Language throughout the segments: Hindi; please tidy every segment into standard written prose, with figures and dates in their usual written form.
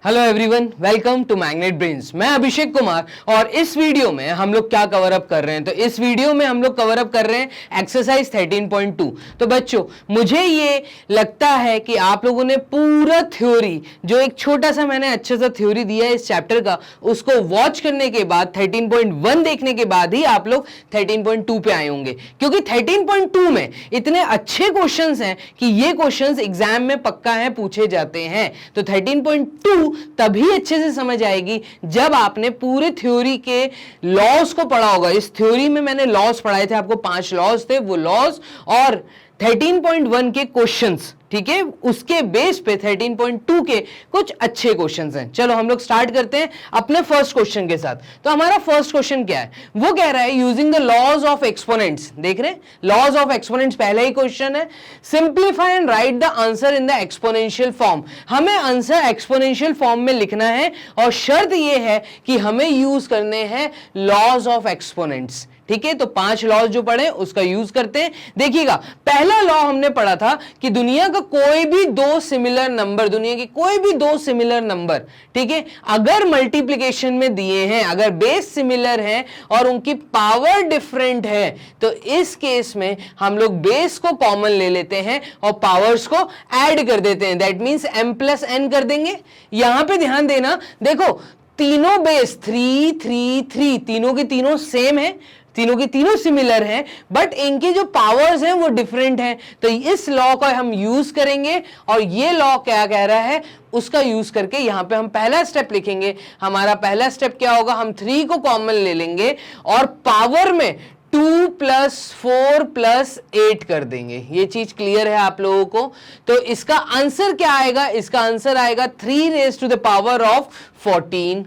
Hello everyone, welcome to magnet brains. मैं अभिषेक कुमार और इस वीडियो में हम लोग क्या कवर अप कर रहे हैं, तो इस वीडियो में हम लोग कवर अप कर रहे हैं एक्सरसाइज 13.2। तो बच्चों, मुझे ये लगता है कि आप लोगों ने पूरा थ्योरी, जो एक छोटा सा मैंने अच्छा सा थ्योरी दिया है इस चैप्टर का, उसको वॉच करने के बाद 13.1 देखने के बाद ही आप लोग 13.2 पे आए होंगे, क्योंकि 13.2 में इतने अच्छे क्वेश्चंस हैं कि ये क्वेश्चंस एग्जाम में पक्का है, पूछे जाते हैं। तो 13.2 तभी अच्छे से समझ आएगी जब आपने पूरे थ्योरी के लॉज को पढ़ा होगा। इस थ्योरी में मैंने लॉज पढ़ाए थे, आपको 5 लॉज थे, वो लॉज और 13.1 के क्वेश्चंस, ठीक है, उसके बेस पे 13.2 के कुछ अच्छे क्वेश्चंस हैं। चलो हम लोग स्टार्ट करते हैं अपने फर्स्ट क्वेश्चन के साथ। तो हमारा फर्स्ट क्वेश्चन क्या है, वो कह रहा है using the laws of exponents. देख रहे हैं, लॉज ऑफ एक्सपोनेंट्स पहला ही क्वेश्चन है। Simplify and write the answer in the exponential form. हमें आंसर एक्सपोनेंशियल फॉर्म में लिखना है और शर्त यह है कि हमें यूज करने हैं लॉज ऑफ एक्सपोनेंट्स। ठीक है, तो 5 लॉज जो पढ़े उसका यूज करते हैं। देखिएगा, पहला लॉ हमने पढ़ा था कि दुनिया का कोई भी दो सिमिलर नंबर, दुनिया के कोई भी दो सिमिलर नंबर, ठीक है, अगर मल्टीप्लिकेशन में दिए हैं, अगर बेस सिमिलर है और उनकी पावर डिफरेंट है, तो इस केस में हम लोग बेस को कॉमन ले लेते हैं और पावर्स को ऐड कर देते हैं। That means m plus n कर देंगे। यहां पे ध्यान देना, देखो तीनों बेस 3 3 3, तीनों के तीनों सेम है, तीनों की तीनों सिमिलर हैं, बट इनकी जो पावर्स हैं वो डिफरेंट हैं। तो इस लॉ को हम यूज करेंगे और ये लॉ क्या कह रहा है उसका यूज करके यहां पे हम पहला स्टेप लिखेंगे। हमारा पहला स्टेप क्या होगा, हम 3 को कॉमन ले लेंगे और पावर में 2 प्लस 4 प्लस 8 कर देंगे। ये चीज क्लियर है आप लोगों को। तो इसका आंसर क्या आएगा, इसका आंसर आएगा 3 raise to the power of 14।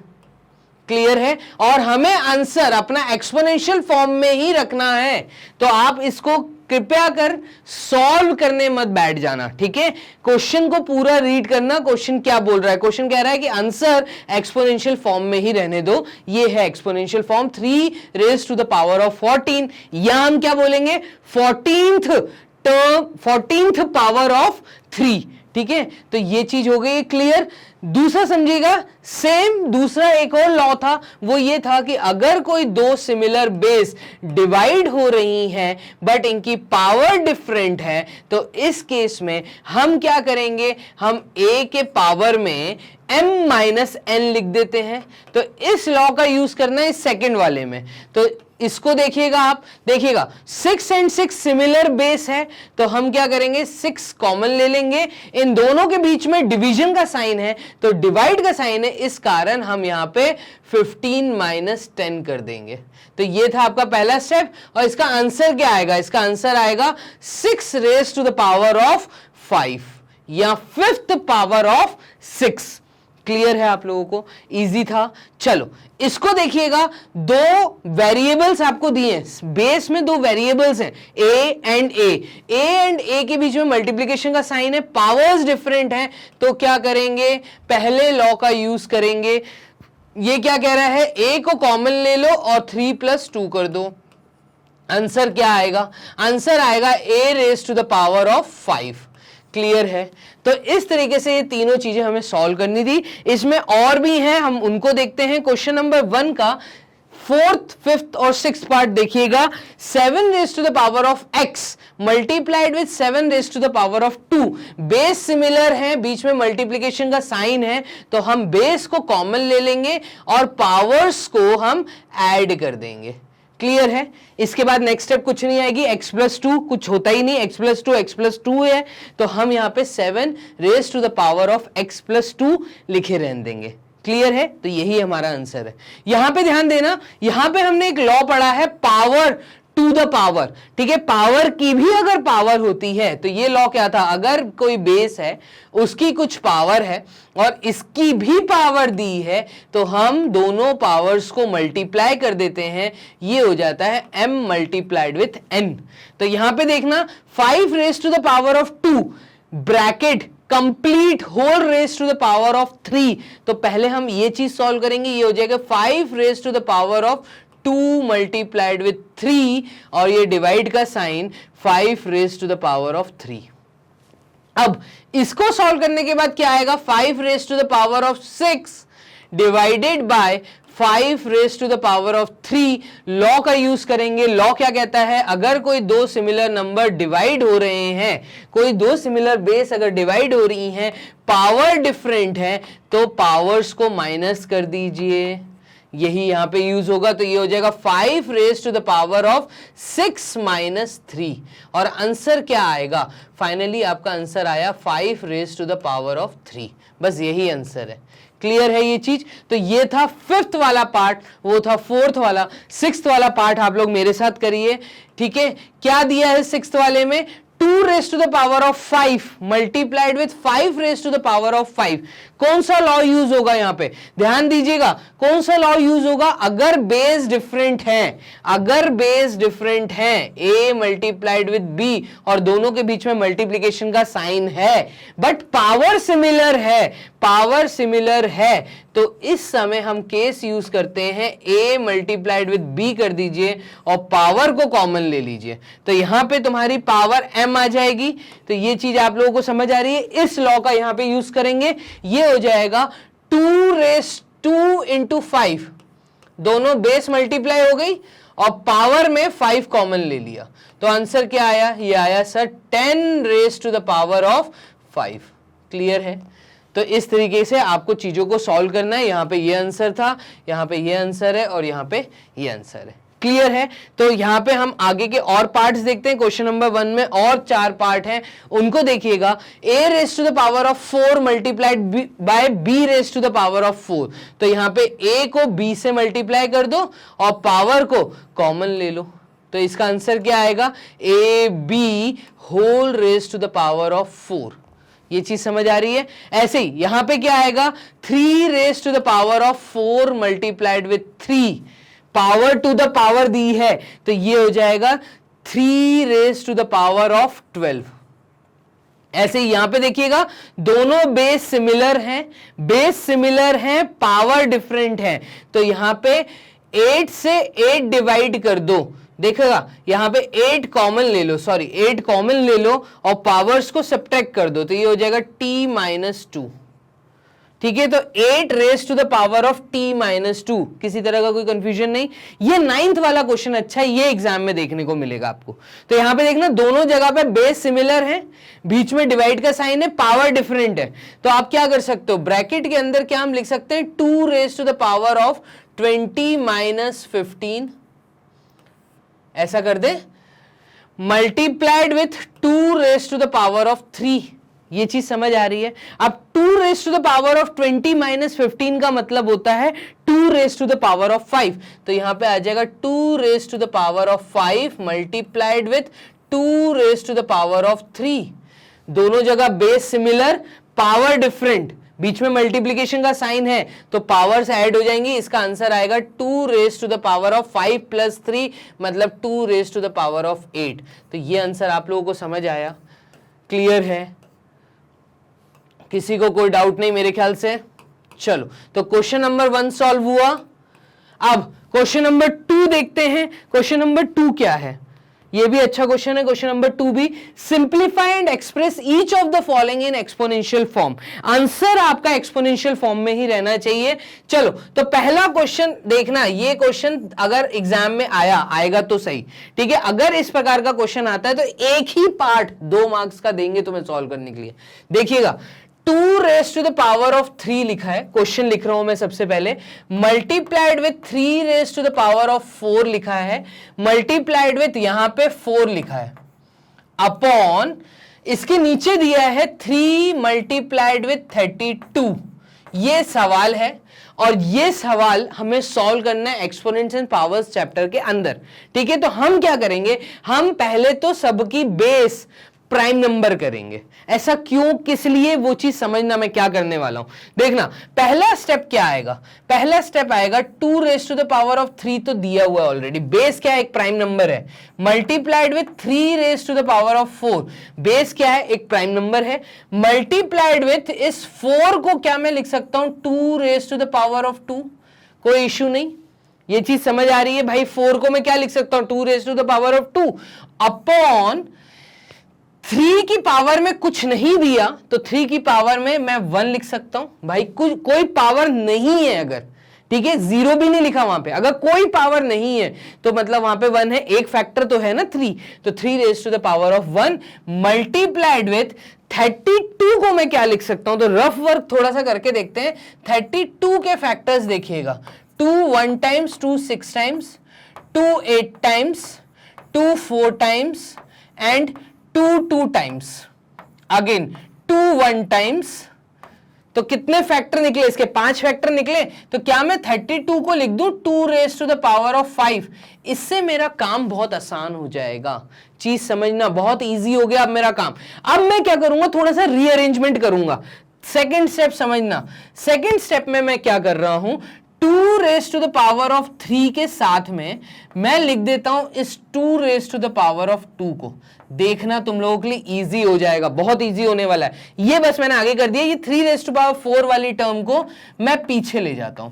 Clear है, और हमें आंसर अपना एक्सपोनेंशियल फॉर्म में ही रखना है। तो आप इसको कृपया कर सॉल्व करने मत बैठ जाना, ठीक है। क्वेश्चन को पूरा रीड करना, क्वेश्चन क्या बोल रहा है। क्वेश्चन कह रहा है कि आंसर एक्सपोनेंशियल फॉर्म में ही रहने दो। ये है exponential form 3 raise to the power of 14, या हम क्या बोलेंगे 14th पावर ऑफ 3, ठीक है। तो ये चीज हो गई क्लियर। दूसरा समझिएगा, सेम दूसरा एक और लॉ था, वो ये था कि अगर कोई दो सिमिलर बेस डिवाइड हो रही हैं बट इनकी पावर डिफरेंट है, तो इस केस में हम क्या करेंगे, हम a के पावर में m माइनस n लिख देते हैं। तो इस लॉ का यूज करना है सेकंड वाले में। तो इसको देखिएगा, आप देखिएगा 6 and 6 सिमिलर बेस है, तो हम क्या करेंगे 6 कॉमन ले लेंगे। इन दोनों के बीच में डिवीजन का साइन है, तो डिवाइड का साइन है, इस कारण हम यहां पे 15 माइनस 10 कर देंगे। तो ये था आपका पहला स्टेप। और इसका आंसर क्या आएगा, इसका आंसर आएगा 6 raise to the power of 5 या 5th पावर ऑफ 6। क्लियर है आप लोगों को, इजी था। चलो इसको देखिएगा, दो वेरिएबल्स आपको दिए हैं, बेस में दो वेरिएबल्स हैं a एंड a के बीच में मल्टीप्लिकेशन का साइन है, पावर्स डिफरेंट हैं, तो क्या करेंगे, पहले लॉ का यूज करेंगे। ये क्या कह रहा है, a को कॉमन ले लो और 3 प्लस 2 कर दो। आंसर क्या आएगा, आंसर आएगा a raise to the power of 5। Clear है। तो इस तरीके से ये तीनों चीजें हमें सॉल्व करनी थी। इसमें और भी हैं, हम उनको देखते हैं। क्वेश्चन नंबर 1 का 4th, 5th और 6th पार्ट देखिएगा। 7 raise to the power of x multiplied with 7 raise to the power of 2। Base similar है, बीच में मल्टीप्लिकेशन का साइन है, तो हम बेस को कॉमन ले लेंगे और पावर्स को हम ऐड कर देंगे। क्लियर है। इसके बाद नेक्स्ट स्टेप कुछ नहीं आएगी, x प्लस 2 कुछ होता ही नहीं, x प्लस 2 है, तो हम यहां पे 7 raise to the power of x plus 2 लिखे रहने देंगे। क्लियर है, तो यही हमारा आंसर है। यहां पे ध्यान देना, यहां पे हमने एक लॉ पढ़ा है पावर टू द पावर, ठीक है। पावर की भी अगर पावर होती है, तो ये लॉ क्या था, अगर कोई बेस है उसकी कुछ पावर है और इसकी भी पावर दी है, तो हम दोनों पावर्स को मल्टीप्लाई कर देते हैं। ये हो जाता है m मल्टीप्लाइड विथ n। तो यहां पे देखना 5 raise to the power of 2 bracket complete whole raise to the power of 3। तो पहले हम ये चीज सॉल्व करेंगे, ये हो जाएगा 5 raise to the power of 2 multiplied with 3 और ये डिवाइड का sign 5 raise to the power of 3। अब इसको सॉल्व करने के बाद क्या आएगा, 5 raise to the power of 6 divided by 5 raise to the power of 3। Law का यूज करेंगे। लॉ क्या कहता है, अगर कोई दो सिमिलर नंबर डिवाइड हो रहे हैं, कोई दो सिमिलर बेस अगर डिवाइड हो रही हैं, पावर डिफरेंट है, तो पावर्स को माइनस कर दीजिए। यही यहां पे यूज होगा। तो ये हो जाएगा 5 raise to the power of 6 minus 3। और आंसर क्या आएगा, फाइनली आपका आंसर आया 5 raise to the power of 3। बस यही आंसर है। क्लियर है ये चीज। तो ये था 5th वाला पार्ट, वो था 4th वाला। 6th वाला पार्ट आप लोग मेरे साथ करिए, ठीक है। क्या दिया है 6th वाले में, 2 raise to the power of 5 multiplied with 5 raise to the power of 5। कौन सा लॉ यूज होगा यहां पे, ध्यान दीजिएगा, कौन सा लॉ यूज होगा, अगर बेस डिफरेंट है, अगर बेस डिफरेंट है, a मल्टीप्लाइड विथ b और दोनों के बीच में मल्टीप्लीकेशन का साइन है, बट पावर सिमिलर है, पावर सिमिलर है, तो इस समय हम केस यूज करते हैं a मल्टीप्लाइड विथ b कर दीजिए और पावर को कॉमन ले लीजिए। तो यहां पे तुम्हारी पावर m आ जाएगी। तो ये चीज आप लोगों को समझ आ रही है। इस लॉ का यहां पे यूज करेंगे, ये हो जाएगा 2 रेज 2 इंटू 5, दोनों बेस मल्टीप्लाई हो गई और पावर में 5 कॉमन ले लिया। तो आंसर क्या आया, ये आया sir 10 raise to the power of 5। Clear है। तो इस तरीके से आपको चीजों को सॉल्व करना है। यहां पे ये आंसर था, यहां पे ये आंसर है और यहां पे ये आंसर है। क्लियर है। तो यहां पे हम आगे के और पार्ट्स देखते हैं। क्वेश्चन नंबर 1 में और 4 पार्ट हैं, उनको देखिएगा। a raise to the power of 4 multiplied by b raise to the power of 4। तो यहां पे a को b से मल्टीप्लाई कर दो और पावर को कॉमन ले लो। तो इसका आंसर क्या आएगा, ab whole raise to the power of 4। ये चीज समझ आ रही है। ऐसे ही यहां पे क्या आएगा, 3 raise to the power of 4 multiplied with 3, power to the power दी है, तो ये हो जाएगा 3 raise to the power of 12। ऐसे ही यहां पे देखिएगा, दोनों बेस सिमिलर हैं, बेस सिमिलर हैं, पावर डिफरेंट है। तो यहां पे 8 से 8 डिवाइड कर दो, देखिएगा यहां पे 8 कॉमन ले लो, सॉरी 8 कॉमन ले लो और पावर्स को सब्ट्रैक्ट कर दो, तो ये हो जाएगा t माइनस 2। ठीक है। तो 8 raise to the power of t minus 2, किसी तरह का कोई कंफ्यूजन नहीं। ये 9th वाला क्वेश्चन अच्छा है, ये एग्जाम में देखने को मिलेगा आपको। तो यहां पे देखना, दोनों जगह पे बेस सिमिलर है, बीच में डिवाइड का साइन है, पावर डिफरेंट है। तो आप क्या कर सकते हो, ब्रैकेट के अंदर क्या हम लिख सकते हैं, 2 raise to the power of 20 minus 15, ऐसा कर दे, multiplied with 2 raise to the power of 3। ये चीज समझ आ रही है। अब 2 raise to the power of 20 minus 15 का मतलब होता है 2 raise to the power of 5। तो यहां पे आ जाएगा 2 raise to the power of 5 multiplied with 2 raise to the power of 3। दोनों जगह बेस सिमिलर, पावर डिफरेंट, बीच में मल्टीप्लीकेशन का साइन है, तो पावर्स ऐड हो जाएंगी। इसका आंसर आएगा 2 raise to the power of 5 plus 3, मतलब 2 raise to the power of 8। तो ये आंसर आप लोगों को समझ आया, क्लियर है, किसी को कोई डाउट नहीं मेरे ख्याल से। चलो, तो क्वेश्चन नंबर 1 सॉल्व हुआ। अब क्वेश्चन नंबर 2 देखते हैं। क्वेश्चन नंबर 2 क्या है, ये भी अच्छा क्वेश्चन है। क्वेश्चन नंबर 2 भी, simplify and express each of the following in exponential form. Answer आपका एक्सपोनेंशियल फॉर्म में ही रहना चाहिए। चलो, तो पहला क्वेश्चन देखना, ये क्वेश्चन अगर एग्जाम में आएगा तो सही, ठीक है। अगर इस प्रकार का क्वेश्चन आता है तो एक ही पार्ट 2 मार्क्स का देंगे तुम्हें सॉल्व करने के लिए। देखिएगा, 2 raise to the power of 3 लिखा है, क्वेश्चन लिख रहा हूं मैं सबसे पहले, multiplied with 3 raise to the power of 4 लिखा है, मल्टीप्लाइड विथ यहां पे 4 लिखा है, अपॉन इसके नीचे दिया है 3 मल्टीप्लाइड विथ 32। ये सवाल है और ये सवाल हमें सॉल्व करना है एक्सपोनेंट्स एंड पावर्स चैप्टर के अंदर, ठीक है। तो हम क्या करेंगे, हम पहले तो सबकी बेस प्राइम नंबर करेंगे। ऐसा क्यों, किस लिए, वो चीज समझना मैं क्या करने वाला हूं। देखना, पहला स्टेप क्या आएगा, पहला स्टेप आएगा 2 raise to the power of 3 तो दिया हुआ है ऑलरेडी, बेस क्या है, एक प्राइम नंबर है, multiplied with 3 raise to the power of 4, base क्या है, एक प्राइम नंबर है, मल्टीप्लाइड विथ इस 4 को क्या मैं लिख सकता हूं, 2 raise to the power of 2, कोई इश्यू नहीं। ये चीज समझ आ रही है भाई, 4 को मैं क्या लिख सकता हूं, 2 raise to the power of 2 upon 3 की पावर में कुछ नहीं दिया तो 3 की पावर में मैं 1 लिख सकता हूं भाई, कोई पावर नहीं है अगर, ठीक है, 0 भी नहीं लिखा वहां पे, अगर कोई पावर नहीं है तो मतलब वहां पे 1 है, एक फैक्टर तो है ना 3, तो 3 raise to the power of 1 multiplied with 32 को मैं क्या लिख सकता हूं, तो रफ वर्क थोड़ा सा करके देखते हैं। 32 के फैक्टर्स देखिएगा, 2 1 times, 2 6 times, 2 8 times, 2 4 times and 2 2 times, again 2 1 times. तो कितने फैक्टर निकले इसके, 5 फैक्टर निकले। तो क्या मैं 32 को लिख दूं 2 raise to the power of 5, इससे मेरा काम बहुत आसान हो जाएगा। चीज समझना, बहुत इजी हो गया अब मेरा काम। अब मैं क्या करूंगा, थोड़ा सा रीअरेंजमेंट करूंगा। सेकेंड स्टेप समझना, सेकेंड स्टेप में मैं क्या कर रहा हूं, 2 raise to the power of 3 के साथ में मैं लिख देता हूं इस 2 raise to the power of 2 को। देखना तुम लोगों के लिए इजी हो जाएगा, बहुत इजी होने वाला है। ये बस मैंने आगे कर दिया, ये 3 रेज टू पावर 4 वाली टर्म को मैं पीछे ले जाता हूं।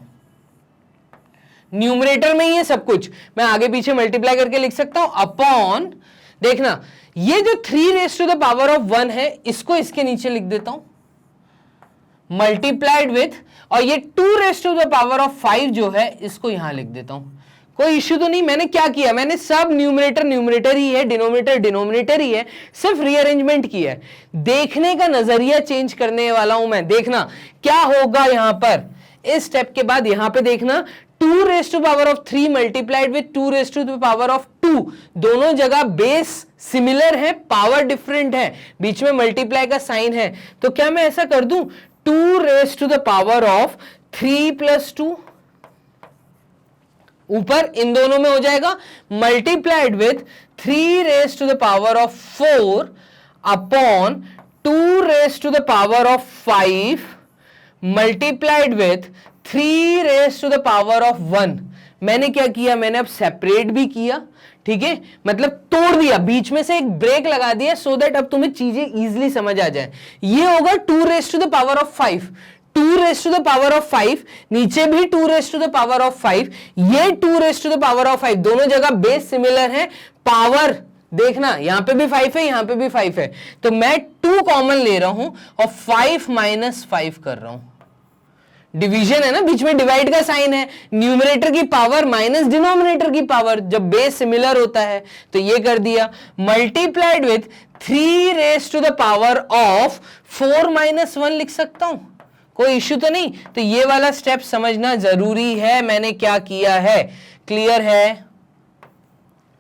न्यूमरेटर में ये सब कुछ मैं आगे पीछे मल्टीप्लाई करके लिख सकता हूं अपॉन, देखना ये जो 3 raise to the power of 1 है इसको इसके नीचे लिख देता हूं मल्टीप्लाइड विथ, और ये 2 raise to the power of 5 जो है इसको यहां लिख देता हूं। कोई इश्यू तो नहीं, मैंने क्या किया, मैंने सब न्यूमरेटर न्यूमरेटर ही है, डिनोमिनेटर डिनोमिनेटर ही है, सिर्फ रीअरेंजमेंट किया है। देखने का नजरिया चेंज करने वाला हूं मैं। देखना क्या होगा यहां पर, इस स्टेप के बाद यहां पे देखना 2 raise to power of 3 multiplied with 2 raise to the power of 2, दोनों जगह बेस सिमिलर है, पावर डिफरेंट है, बीच में मल्टीप्लाई का साइन है। तो क्या मैं ऐसा कर दूं 2 raise to the power of 3 plus 2, ऊपर इन दोनों में हो जाएगा multiplied with 3 raise to the power of 4 upon 2 raise to the power of 5 multiplied with 3 raise to the power of 1। मैंने क्या किया, मैंने अब सेपरेट भी किया, ठीक है, मतलब तोड़ दिया, बीच में से एक ब्रेक लगा दिया, सो दैट अब तुम्हें चीजें इजीली समझ आ जाए। ये होगा 2 raise to the power of 5, 2 raise to the power of 5, नीचे भी 2 raise to the power of 5, ये 2 raise to the power of 5, दोनों जगह बेस सिमिलर है, पावर देखना यहां पे भी 5 है, यहां पे भी 5 है, तो मैं 2 कॉमन ले रहा हूं और 5 माइनस 5 कर रहा हूं। डिवीजन है ना, बीच में डिवाइड का साइन है, न्यूमरेटर की पावर माइनस डिनोमिनेटर की पावर, जब बेस सिमिलर होता है तो ये कर दिया multiplied with 3 raise to the power of 4 minus 1 लिख सकता हूं, कोई इश्यू तो नहीं। तो ये वाला स्टेप समझना जरूरी है, मैंने क्या किया है, क्लियर है।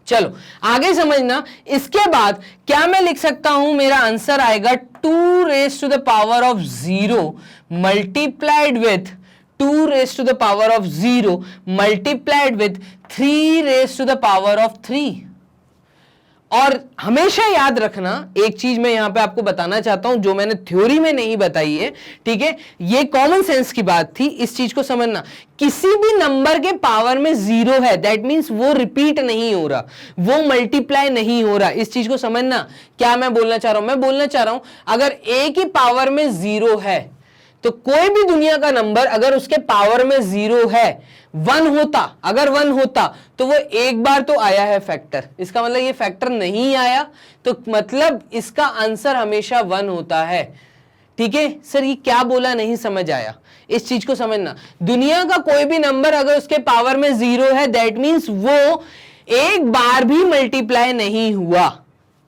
चलो आगे समझना, इसके बाद क्या मैं लिख सकता हूं, मेरा आंसर आएगा 2 raise to the power of 0 multiplied with 2 raise to the power of 0 multiplied with 3 raise to the power of 3। और हमेशा याद रखना, एक चीज मैं यहां पे आपको बताना चाहता हूं जो मैंने थ्योरी में नहीं बताई है, ठीक है, ये कॉमन सेंस की बात थी, इस चीज को समझना। किसी भी नंबर के पावर में 0 है, दैट मींस वो रिपीट नहीं हो रहा, वो मल्टीप्लाई नहीं हो रहा, इस चीज को समझना। क्या मैं बोलना चाह रहा हूं, मैं बोलना चाह रहा हूं अगर a की पावर में 0 है तो कोई भी दुनिया का नंबर अगर उसके पावर में 0 है, 1 होता, अगर 1 होता तो वो एक बार तो आया है फैक्टर, इसका मतलब ये फैक्टर नहीं आया, तो मतलब इसका आंसर हमेशा 1 होता है, ठीक है। सर ये क्या बोला, नहीं समझ आया, इस चीज को समझना। दुनिया का कोई भी नंबर अगर उसके पावर में 0 है, दैट मींस वो एक बार भी मल्टीप्लाई नहीं हुआ।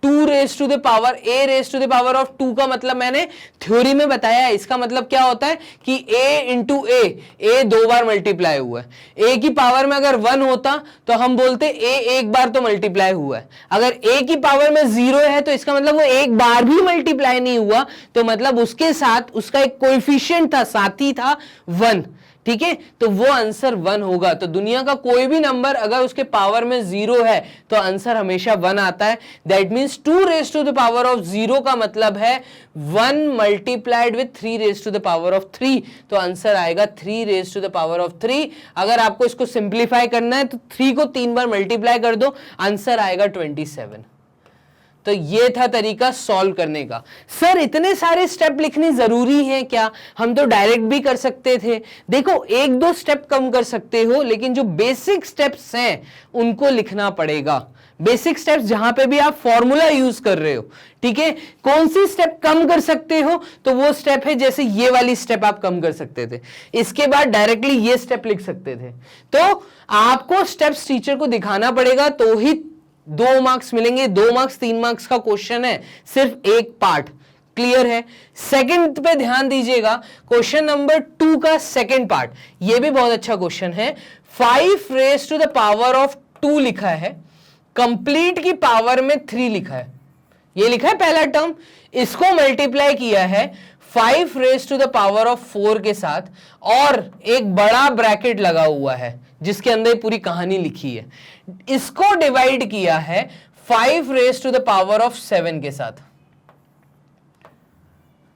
2 raise to the power a raise to the power of 2 का मतलब मैंने थ्योरी में बताया है, इसका मतलब क्या होता है कि a into a 2 bar multiply हुआ है। a की पावर में अगर 1 होता तो हम बोलते a एक बार तो मल्टीप्लाई हुआ है, अगर a की पावर में 0 है तो इसका मतलब वो एक बार भी मल्टीप्लाई नहीं हुआ, तो मतलब उसके साथ उसका एक कोएफिशिएंट था, साथी था 1, ठीक है, तो वो आंसर 1 होगा। तो दुनिया का कोई भी नंबर अगर उसके पावर में 0 है तो आंसर हमेशा 1 आता है। That means 2 raise to the power of 0 का मतलब है 1 multiplied with 3 raise to the power of 3, तो आंसर आएगा 3 raise to the power of 3। अगर आपको इसको सिंप्लीफाई करना है तो 3 को 3 बार मल्टीप्लाई कर दो, आंसर आएगा 27। तो ये था तरीका सॉल्व करने का। सर इतने सारे स्टेप लिखने जरूरी है क्या, हम तो डायरेक्ट भी कर सकते थे। देखो 1-2 स्टेप कम कर सकते हो, लेकिन जो बेसिक स्टेप्स हैं उनको लिखना पड़ेगा, बेसिक स्टेप्स जहां पे भी आप फॉर्मूला यूज कर रहे हो, ठीक है, कौन सी स्टेप कम कर सकते हो, तो वो स्टेप है जैसे ये वाली स्टेप आप कम कर सकते थे, इसके बाद डायरेक्टली ये स्टेप लिख सकते थे। तो आपको स्टेप्स टीचर को दिखाना पड़ेगा तो ही 2 मार्क्स मिलेंगे। 2 मार्क्स 3 मार्क्स का क्वेश्चन है, सिर्फ एक पार्ट। क्लियर है? सेकंड पे ध्यान दीजिएगा, क्वेश्चन नंबर 2 का सेकंड पार्ट, ये भी बहुत अच्छा क्वेश्चन है। 5 raise to the power of 2 लिखा है, कंप्लीट की पावर में 3 लिखा है, ये लिखा है पहला टर्म, इसको मल्टीप्लाई किया है 5 raise to the power of 4 के साथ, और एक बड़ा ब्रैकेट लगा हुआ है जिसके अंदर पूरी कहानी लिखी है, इसको डिवाइड किया है 5 raise to the power of 7 के साथ।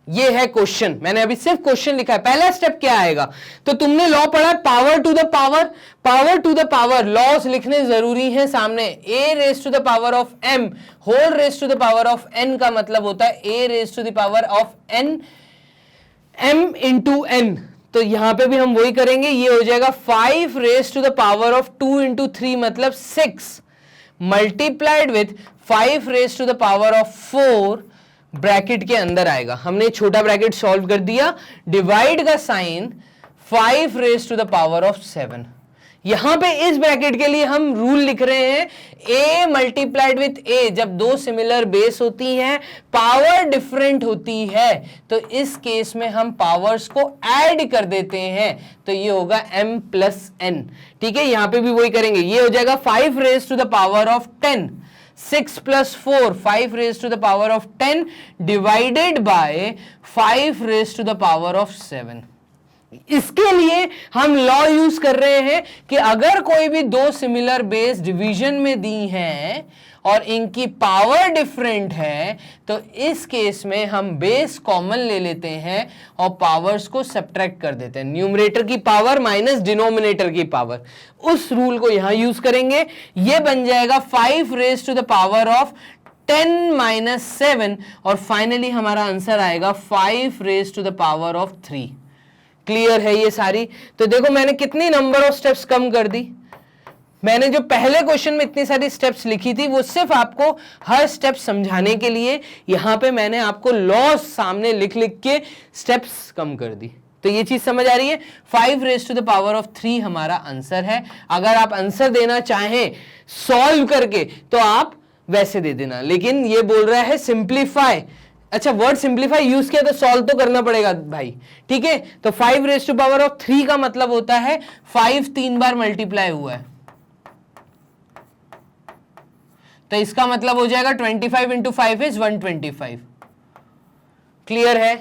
ये है क्वेश्चन, मैंने अभी सिर्फ क्वेश्चन लिखा है। पहला स्टेप क्या आएगा, तो तुमने लॉ पढ़ा power to the power, power to the power laws लिखने जरूरी है सामने। a raise to the power of m whole raise to the power of n का मतलब होता है a raise to the power of n m into n, तो यहां पे भी हम वही करेंगे, ये हो जाएगा 5 raise to the power of 2 into 3 मतलब 6 multiplied with 5 raise to the power of 4 bracket के अंदर आएगा। हमने छोटा ब्रैकेट सॉल्व कर दिया, डिवाइड का sign 5 raise to the power of 7। यहां पे इस ब्रैकेट के लिए हम रूल लिख रहे हैं a मल्टीप्लाइड विथ a, जब 2 सिमिलर बेस होती हैं, पावर डिफरेंट होती है, तो इस केस में हम पावर्स को ऐड कर देते हैं, तो ये होगा m प्लस n। ठीक है, यहां पे भी वही करेंगे, ये हो जाएगा 5 raise to the power of 10, 6 plus 4 5 raise to the power of 10 divided by 5 raise to the power of 7। इसके लिए हम लॉ यूज कर रहे हैं कि अगर कोई भी 2 सिमिलर बेस डिवीजन में दी हैं और इनकी पावर डिफरेंट है, तो इस केस में हम बेस कॉमन ले लेते हैं और पावर्स को सब्ट्रैक्ट कर देते हैं, न्यूमरेटर की पावर माइनस डिनोमिनेटर की पावर, उस रूल को यहां यूज करेंगे। ये बन जाएगा 5 raise to the power of 10 minus 7, और फाइनली हमारा आंसर आएगा 5 raise to the power of 3। Clear है ये सारी? तो देखो मैंने कितनी नंबर ऑफ स्टेप्स कम कर दी। मैंने जो पहले क्वेश्चन में इतनी सारी स्टेप्स लिखी थी वो सिर्फ आपको हर स्टेप समझाने के लिए, यहां पे मैंने आपको लॉ सामने लिख लिख के स्टेप्स कम कर दी। तो ये चीज समझ आ रही है? 5 raise to the power of 3 हमारा आंसर है। अगर आप आंसर देना चाहें सॉल्व करके तो आप वैसे दे देना, लेकिन ये बोल रहा है सिंप्लीफाई। अच्छा, वर्ड सिंप्लीफाई यूज किया तो सॉल्व तो करना पड़ेगा भाई, ठीक है। तो 5 रेज टू पावर ऑफ 3 का मतलब होता है 5 3 बार मल्टीप्लाई हुआ है, तो इसका मतलब हो जाएगा 25 इंटू 5 इज 125। क्लियर है?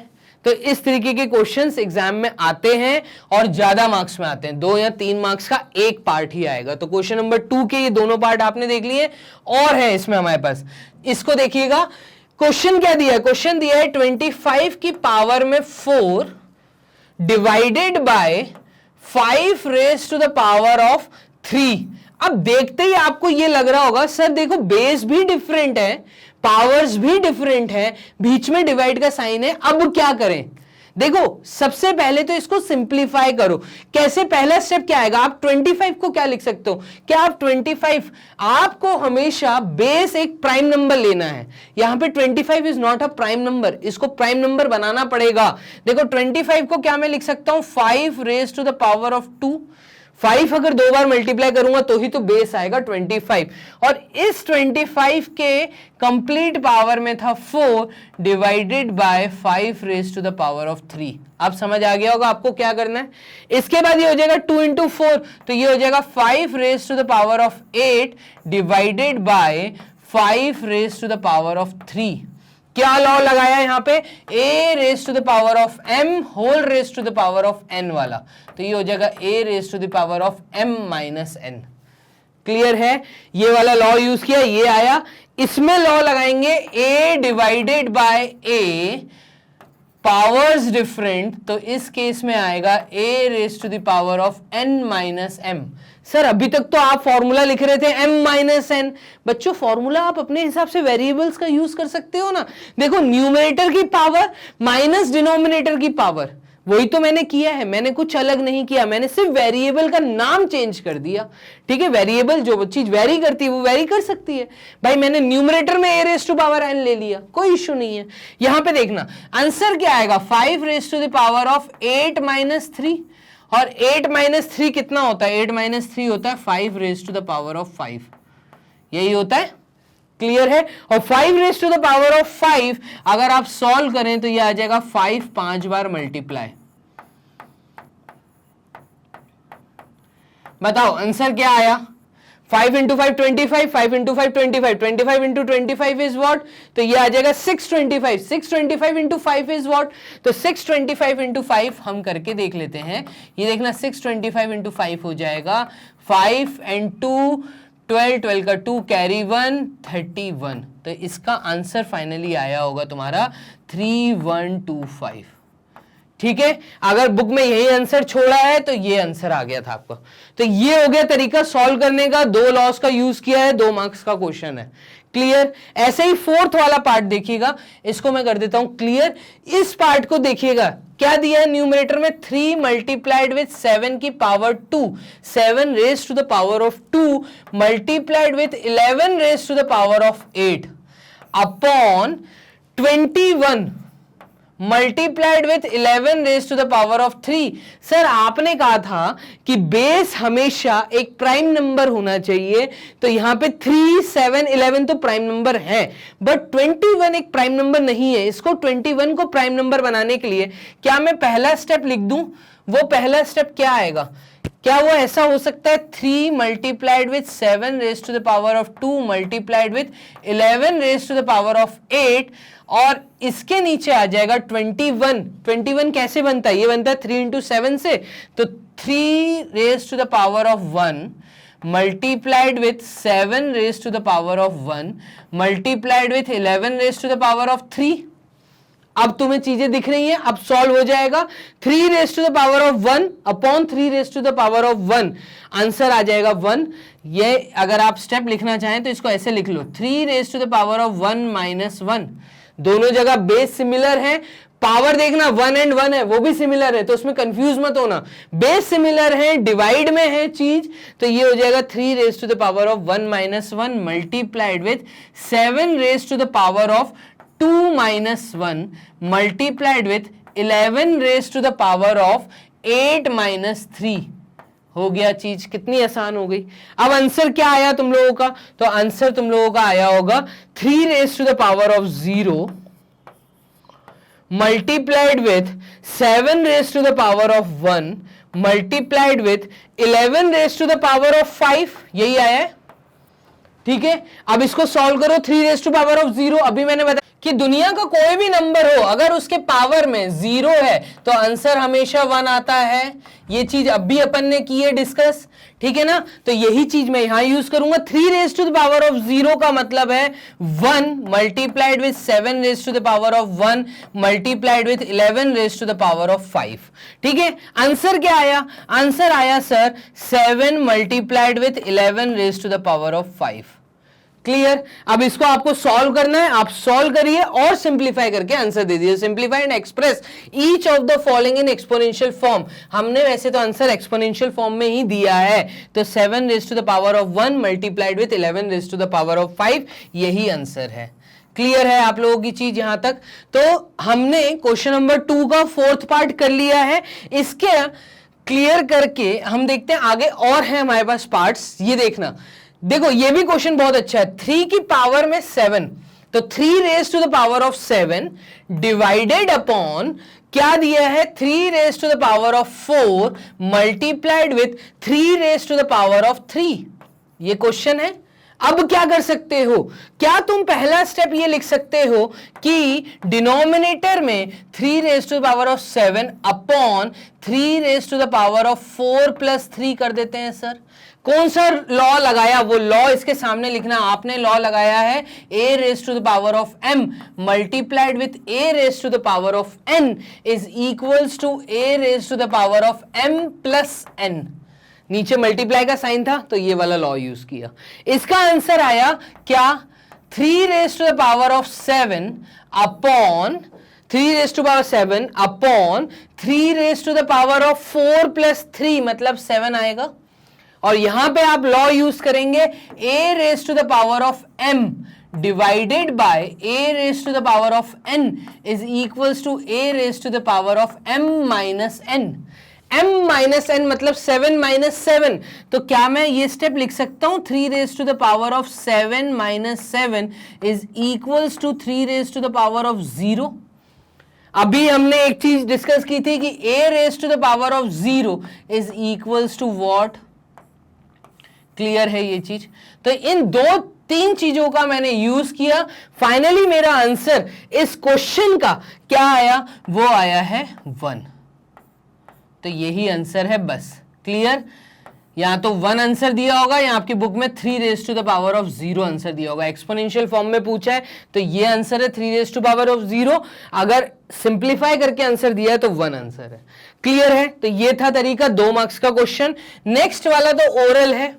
तो इस तरीके के क्वेश्चंस एग्जाम में आते हैं और ज्यादा मार्क्स में आते हैं, 2 या 3 मार्क्स का एक पार्ट ही आएगा। तो क्वेश्चन नंबर 2 के ये दोनों पार्ट आपने देख लिए, और है इसमें हमारे पास, इसको देखिएगा। क्वेश्चन क्या दिया है? क्वेश्चन दिया है 25 की पावर में 4 divided by 5 raise to the power of 3। अब देखते ही आपको ये लग रहा होगा सर देखो बेस भी डिफरेंट है, पावर्स भी डिफरेंट है, बीच में डिवाइड का साइन है, अब क्या करें? देखो सबसे पहले तो इसको सिंप्लीफाई करो। कैसे? पहला स्टेप क्या आएगा? आप 25 को क्या लिख सकते हो? क्या आप 25, आपको हमेशा बेस एक प्राइम नंबर लेना है। यहां पे 25 is not a prime number, इसको प्राइम नंबर बनाना पड़ेगा। देखो 25 को क्या मैं लिख सकता हूं? 5 raise to the power of 2। 5 अगर 2 बार मल्टीप्लाई करूंगा तो ही तो बेस आएगा 25, और इस 25 के कंप्लीट पावर में था 4 divided by 5 raise to the power of 3। अब समझ आ गया होगा आपको क्या करना है। इसके बाद ये हो जाएगा 2 इंटू 4, तो ये हो जाएगा 5 raise to the power of 8 divided by 5 raise to the power of 3। क्या लॉ लगाया यहां पे? a raise to the power of m whole raise to the power of n वाला, तो ये हो जाएगा a raise to the power of m minus n। Clear है? ये वाला लॉ यूज किया, ये आया। इसमें लॉ लगाएंगे a divided by a, powers different, तो इस केस में आएगा a raise to the power of n minus m। Sir अभी तक तो आप फॉर्मूला लिख रहे थे m माइनस n। बच्चों फॉर्मूला आप अपने हिसाब से वेरिएबल्स का यूज कर सकते हो ना। देखो न्यूमरेटर की पावर माइनस डिनोमिनेटर की पावर, वही तो मैंने किया है, मैंने कुछ अलग नहीं किया, मैंने सिर्फ वेरिएबल का नाम चेंज कर दिया। ठीक है, वेरिएबल जो चीज वेरी करती है वो वेरी कर सकती है। भाई मैंने न्यूमरेटर में a raise to power n ले लिया, कोई इश्यू नहीं है। यहां पे देखना आंसर क्या आएगा, 5 raise to the power of 8 minus 3, और 8 माइनस 3 कितना होता है, 8 माइनस 3 होता है 5 raise to the power of 5, यही होता है। क्लियर है। और 5 raise to the power of 5 अगर आप सॉल्व करें तो ये आ जाएगा 5 5 बार मल्टीप्लाई। बताओ आंसर क्या आया, 5 into 5 25, 5 into 5 25, 25 into 25 is what, तो ये आ जाएगा 625, 625 इंटू 5 इज व्हाट, तो 625 इंटू 5 हम करके देख लेते हैं। ये देखना 625 इंटू 5 हो जाएगा 5 एंड 2 12, 12 का 2 कैरी 1 31, तो इसका आंसर फाइनली आया होगा तुम्हारा 3125। ठीक है, अगर बुक में यही आंसर छोड़ा है तो ये आंसर आ गया था आपका। तो ये हो गया तरीका सॉल्व करने का, 2 लॉस का यूज किया है, 2 मार्क्स का क्वेश्चन है। क्लियर। ऐसे ही फोर्थ वाला पार्ट देखिएगा, इसको मैं कर देता हूं क्लियर। इस पार्ट को देखिएगा, क्या दिया है न्यूमरेटर में, 3 मल्टीप्लाइड विथ 7 की power 2, 7 raise to the power of 2 multiplied with 11 raise to the power of 8 upon 21 multiplied with 11 raise to the power of 3। Sir आपने कहा था कि बेस हमेशा एक प्राइम नंबर होना चाहिए, तो यहां पे 3 7 11 तो प्राइम नंबर है, बट 21 एक प्राइम नंबर नहीं है। इसको 21 को प्राइम नंबर बनाने के लिए क्या मैं पहला स्टेप लिख दूं, वो पहला स्टेप क्या आएगा, क्या वो ऐसा हो सकता है 3 multiplied with 7 raise to the power of 2 multiplied with 11 raise to the power of 8, और इसके नीचे आ जाएगा 21। 21 कैसे बनता है, ये बनता है 3 इंटू 7 से, तो 3 raise to the power of 1 multiplied with 7 raise to the power of 1 multiplied with 11 raise to the power of 3। अब तुम्हें चीजें दिख रही हैं, अब सॉल्व हो जाएगा। 3 raise to the power of 1 upon 3 raise to the power of 1, answer आ जाएगा 1। ये अगर आप स्टेप लिखना चाहें तो इसको ऐसे लिख लो, 3 raise to the power of 1 minus 1, दोनों जगह बेस सिमिलर है, पावर देखना 1 एंड 1 है, वो भी सिमिलर है, तो उसमें कंफ्यूज मत होना, बेस सिमिलर है, डिवाइड में है चीज, तो ये हो जाएगा 3 raise to the power of 1 minus 1 multiplied with 7 raise to the power of 2 minus 1 multiplied with 11 raise to the power of 8 minus 3। हो गया, चीज कितनी आसान हो गई। अब आंसर क्या आया तुम लोगों का, तो आंसर तुम लोगों का आया होगा 3 raise to the power of 0 multiplied with 7 raise to the power of 1 multiplied with 11 raise to the power of 5, यही आया है। ठीक है, अब इसको सॉल्व करो, 3 रेज टू पावर ऑफ 0, अभी मैंने बताया कि दुनिया का कोई भी नंबर हो अगर उसके पावर में 0 है तो आंसर हमेशा 1 आता है। ये चीज अभी अपन ने की है डिस्कस, ठीक है ना, तो यही चीज मैं यहां यूज करूंगा। 3 raise to the power of 0 का मतलब है 1 multiplied with 7 raise to the power of 1 multiplied with 11 raise to the power of 5। ठीक है, आंसर क्या आया, आंसर आया sir 7 multiplied with 11 raise to the power of 5। Clear. अब इसको आपको सॉल्व करना है, आप सॉल्व करिए और सिंप्लीफाई करके आंसर दे दीजिए। Simplify and express each of the following in exponential form. हमने वैसे तो आंसर एक्सपोनेंशियल फॉर्म में ही दिया है, तो 7 raise to the power of 1 multiplied with 11 raise to the power of 5, यही आंसर है। क्लियर है आप लोगों की चीज यहां तक। तो हमने क्वेश्चन नंबर 2 का 4th पार्ट कर लिया है। इसके क्लियर करके हम देखते हैं आगे और है हमारे पास पार्ट्स। ये देखना, देखो ये भी क्वेश्चन बहुत अच्छा है। 3 की पावर में 7, तो 3 raise to the power of 7 divided upon क्या दिया है, 3 raise to the power of 4 multiplied with 3 raise to the power of 3। ये क्वेश्चन है। अब क्या कर सकते हो, क्या तुम पहला स्टेप ये लिख सकते हो कि डिनोमिनेटर में 3 raise to the power of 7 upon 3 raise to the power of 4 plus 3 कर देते हैं। सर कौन सा लॉ लगाया, वो लॉ इसके सामने लिखना। आपने लॉ लगाया है a raise to the power of m multiplied with a raise to the power of n is equals to a raise to the power of m plus n। नीचे मल्टीप्लाई का साइन था तो ये वाला लॉ यूज किया। इसका आंसर आया क्या, 3 raise to the power of 7 upon 3 raise to power 7 upon 3 raise to the power of 4 plus 3 मतलब 7 आएगा। और यहां पे आप लॉ यूज करेंगे a raise to the power of m divided by a raise to the power of n is equals to a raise to the power of m minus n। m minus n मतलब 7 माइनस 7, तो क्या मैं ये स्टेप लिख सकता हूं 3 raise to the power of 7 minus 7 is equals to 3 raise to the power of 0। अभी हमने एक चीज डिस्कस की थी कि a raise to the power of 0 is equals to what. Clear है ये चीज? तो इन 2-3 चीजों का मैंने यूज किया, फाइनली मेरा आंसर इस क्वेश्चन का क्या आया, वो आया है 1। तो यही आंसर है बस। क्लियर? यहां तो 1 आंसर दिया होगा या आपकी बुक में 3 raise to the power of 0 answer दिया होगा। एक्सपोनेंशियल फॉर्म में पूछा है तो ये आंसर है 3 रेज टू पावर ऑफ 0। अगर सिंप्लीफाई करके आंसर दिया है तो 1 आंसर है। क्लियर है? तो ये था तरीका 2 मार्क्स का क्वेश्चन। नेक्स्ट वाला तो ओरल है।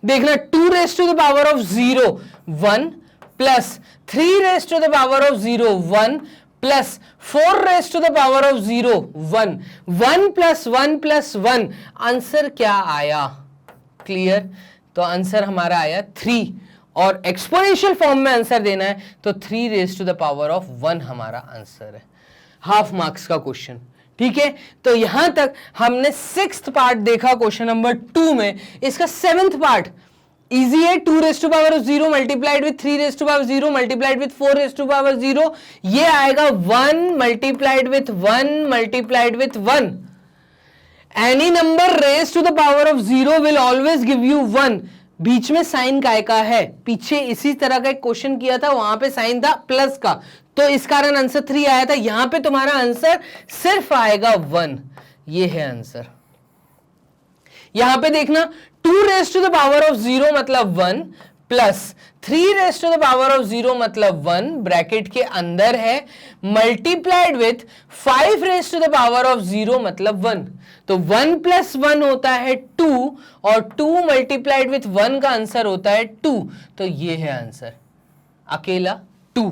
देखना 2 raise to the power of 0 1 plus 3 raise to the power of 0 1 plus 4 raise to the power of 0 1 1 plus 1 plus 1 answer क्या आया? क्लियर? तो आंसर हमारा आया 3 और एक्सपोनेंशियल फॉर्म में आंसर देना है तो 3 raise to the power of 1 हमारा आंसर है। हाफ मार्क्स का क्वेश्चन। ठीक है, तो यहां तक हमने 6th पार्ट देखा क्वेश्चन नंबर 2 में। इसका 7th पार्ट इजी है। 2 raise to power of 0 multiplied with 3 raise to power 0 multiplied with 4 raise to power 0, ये आएगा 1 multiplied with 1 multiplied with 1। Any number raise to the power of 0 will always give you 1। बीच में साइन काय का है? पीछे इसी तरह का एक क्वेश्चन किया था, वहां पे साइन था प्लस का, तो इस कारण आंसर 3 आया था। यहां पे तुम्हारा आंसर सिर्फ आएगा 1। ये है आंसर। यहां पे देखना 2 raise to the power of 0 मतलब 1 plus 3 raise to the power of 0 मतलब 1 ब्रैकेट के अंदर है multiplied with 5 raise to the power of 0 मतलब 1। तो 1 प्लस 1 होता है 2 और 2 मल्टीप्लाइड विथ 1 का आंसर होता है 2। तो ये है आंसर अकेला 2।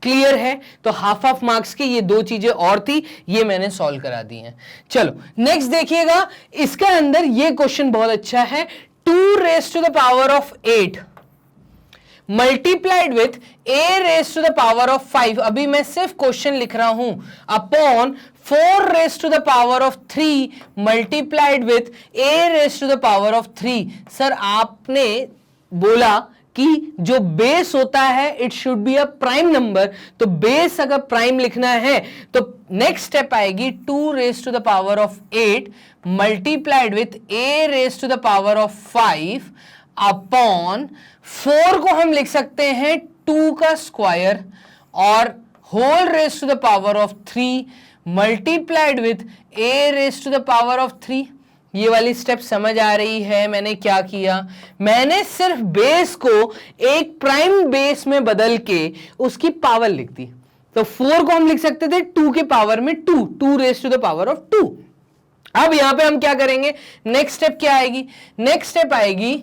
क्लियर है? तो हाफ ऑफ मार्क्स की ये 2 चीजें और थी, ये मैंने सॉल्व करा दी हैं। चलो नेक्स्ट देखिएगा, इसका अंदर ये क्वेश्चन बहुत अच्छा है। 2 raise to the power of 8 multiplied with a raise to the power of 5, अभी मैं सिर्फ क्वेश्चन लिख रहा हूं, upon 4 raise to the power of 3 multiplied with a raise to the power of 3। Sir आपने बोला कि जो बेस होता है it should be a prime number, तो बेस अगर प्राइम लिखना है तो नेक्स्ट स्टेप आएगी 2 raise to the power of 8 multiplied with a raise to the power of 5 upon 4 को हम लिख सकते हैं 2 का स्क्वायर और whole raise to the power of 3 multiplied with a raise to the power of 3। ये वाली स्टेप समझ आ रही है? मैंने क्या किया, मैंने सिर्फ बेस को एक प्राइम बेस में बदल के उसकी पावर लिख दी। तो 4 को हम लिख सकते थे 2 के पावर में 2 raise to the power of 2। अब यहां पे हम क्या करेंगे, नेक्स्ट स्टेप क्या आएगी, नेक्स्ट स्टेप आएगी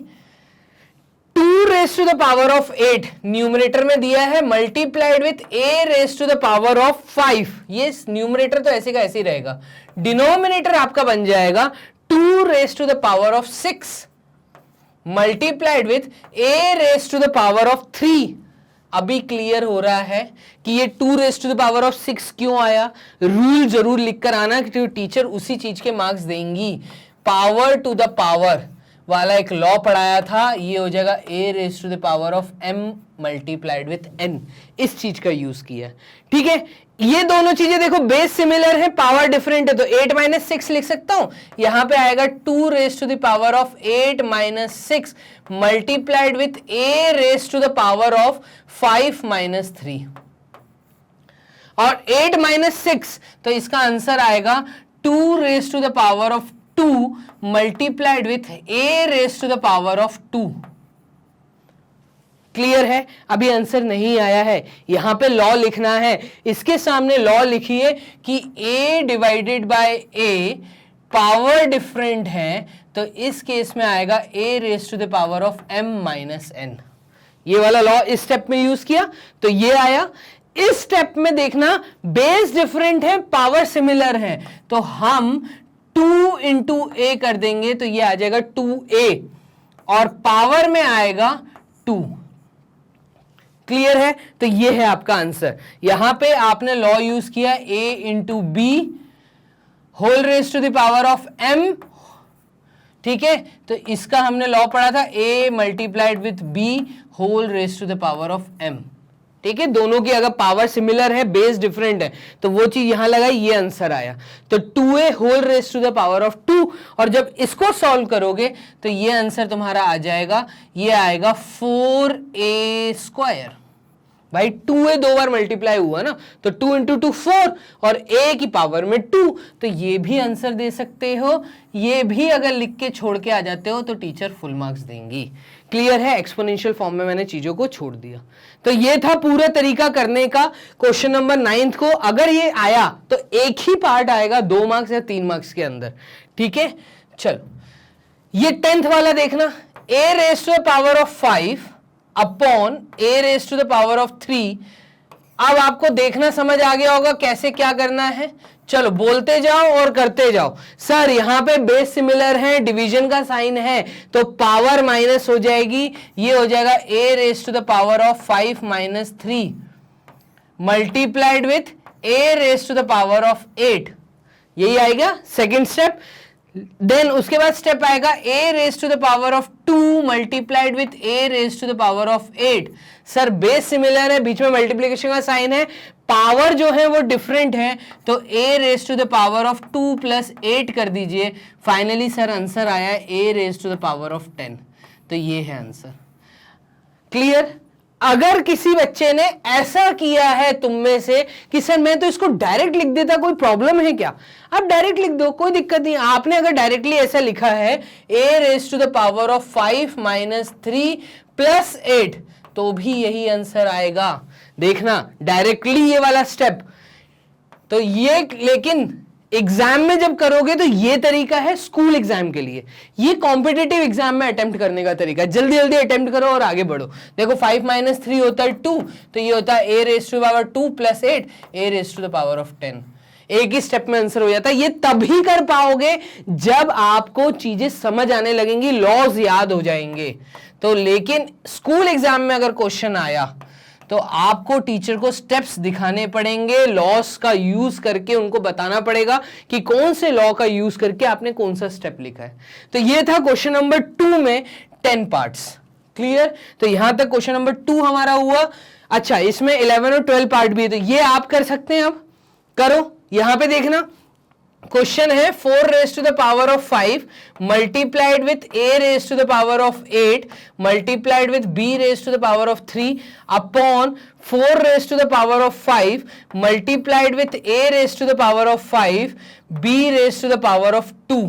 2 raise to the power of 8 numerator में दिया है multiplied with a raise to the power of 5। ये न्यूमरेटर तो ऐसे का ऐसे ही रहेगा, डिनोमिनेटर आपका बन जाएगा 2 raise to the power of 6 multiplied with a raise to the power of 3। अभी क्लियर हो रहा है कि ये 2 raise to the power of 6 क्यों आया। रूल जरूर लिखकर आना कि टीचर उसी चीज के मार्क्स देंगी। पावर टू द पावर वाला एक लॉ पढ़ाया था, ये हो जाएगा a raise to the power of m multiplied with n। इस चीज का यूज किया, ठीक है। ये दोनों चीजें देखो बेस सिमिलर है, पावर डिफरेंट है, तो 8 माइनस 6 लिख सकता हूं। यहां पे आएगा 2 raise to the power of 8 minus 6 multiplied with a raise to the power of 5 minus 3 और 8 माइनस 6, तो इसका आंसर आएगा 2 raise to the power of 2 multiplied with a raise to the power of 2। Clear है? अभी आंसर नहीं आया है, यहां पे लॉ लिखना है। इसके सामने लॉ लिखिए कि a divided by a power different है, तो इस केस में आएगा a raise to the power of m minus n। ये वाला लॉ इस स्टेप में यूज किया तो ये आया। इस स्टेप में देखना बेस डिफरेंट है, पावर सिमिलर है, तो हम 2 इंटू ए कर देंगे, तो ये आ जाएगा 2a और पावर में आएगा 2। क्लियर है? तो ये है आपका आंसर। यहां पे आपने लॉ यूज किया a इंटू बी whole raise to the power of m, ठीक है? तो इसका हमने लॉ पढ़ा था a multiplied with b whole raise to the power of m, ठीक है? दोनों की अगर पावर सिमिलर है, बेस डिफरेंट है, तो वो चीज यहां लगाई, ये आंसर आया। तो 2a whole raise to the power of 2, और जब इसको सॉल्व करोगे तो ये आंसर तुम्हारा आ जाएगा, ये आएगा 4a स्क्वायर। भाई 2a 2 बार मल्टीप्लाई हुआ ना, तो 2 इंटू 2 4 और a की पावर में 2, तो ये भी आंसर दे सकते हो। ये भी अगर लिख के छोड़ के आ जाते हो तो टीचर फुल मार्क्स देंगी। क्लियर है? एक्सपोनेंशियल फॉर्म में मैंने चीजों को छोड़ दिया। तो ये था पूरा तरीका करने का क्वेश्चन नंबर 9 को। अगर ये आया तो एक ही पार्ट आएगा 2 मार्क्स या 3 मार्क्स के अंदर, ठीक है? चलो ये 10th वाला देखना, a raise to the power of 5 upon a raise to the power of 3। अब आपको देखना समझ आ गया होगा कैसे क्या करना है। चलो बोलते जाओ और करते जाओ। सर यहां पे बेस सिमिलर है, डिवीजन का साइन है, तो पावर माइनस हो जाएगी, ये हो जाएगा a raise to the power of 5 minus 3 multiplied with a raise to the power of 8, यही आएगा सेकेंड स्टेप। देन उसके बाद स्टेप आएगा a raise to the power of 2 multiplied with a raise to the power of 8। Sir base similar है, बीच में मल्टीप्लिकेशन का साइन है, पावर जो है वो डिफरेंट है, तो a raise to the power of 2 plus 8 कर दीजिए। फाइनली सर आंसर आया a raise to the power of 10, तो ये है आंसर। क्लियर? अगर किसी बच्चे ने ऐसा किया है तुम में से कि सर मैं तो इसको डायरेक्ट लिख देता, कोई प्रॉब्लम है क्या? आप डायरेक्ट लिख दो, कोई दिक्कत नहीं। आपने अगर डायरेक्टली ऐसा लिखा है a raise to the power of 5 minus 3 plus 8, तो भी यही आंसर आएगा। देखना डायरेक्टली ये वाला स्टेप, तो ये लेकिन एग्जाम में जब करोगे तो ये तरीका है स्कूल एग्जाम के लिए, ये कॉम्पिटिटिव एग्जाम में अटेम्प्ट करने का तरीका। जल्दी जल्दी अटेम्प्ट करो और आगे बढ़ो। देखो 5 माइनस 3 होता है 2, तो ये होता है a raise to the power 2 plus 8 a raise to the power of 10। एक ही स्टेप में आंसर हो जाता है। ये तभी कर पाओगे जब आपको चीजें समझ आने लगेंगी, लॉज याद हो जाएंगे। तो लेकिन स्कूल एग्जाम में अगर क्वेश्चन आया तो आपको टीचर को स्टेप्स दिखाने पड़ेंगे, लॉस का यूज करके उनको बताना पड़ेगा कि कौन से लॉ का यूज करके आपने कौन सा स्टेप लिखा है। तो ये था क्वेश्चन नंबर 2 में 10 पार्ट्स। क्लियर? तो यहां तक क्वेश्चन नंबर 2 हमारा हुआ। अच्छा, इसमें 11 और 12 पार्ट भी है, तो ये आप कर सकते हैं। अब करो, यहां पे देखना क्वेश्चन है 4 raise to the power of 5 multiplied with a raise to the power of 8 multiplied with b raise to the power of 3 upon 4 raise to the power of 5 multiplied with a raise to the power of 5 b raise to the power of 2।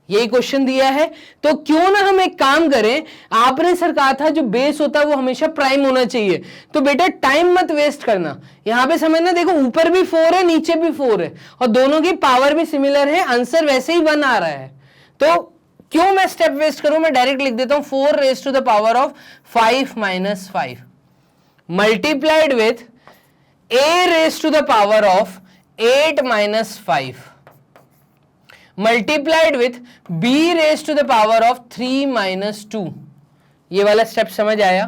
यही क्वेश्चन दिया है। तो क्यों ना हम एक काम करें, आपने सर कहा था जो बेस होता है वो हमेशा प्राइम होना चाहिए, तो बेटा टाइम मत वेस्ट करना, यहां पे समझना। देखो ऊपर भी 4 है, नीचे भी 4 है, और दोनों की पावर भी सिमिलर है, आंसर वैसे ही 1 आ रहा है। तो क्यों मैं स्टेप वेस्ट करूं, मैं डायरेक्ट लिख देता हूं 4 raise to the power of 5 minus 5 multiplied with a raise to the power of 8 minus 5 multiplied with b raise to the power of 3 minus 2। ये वाला स्टेप समझ आया?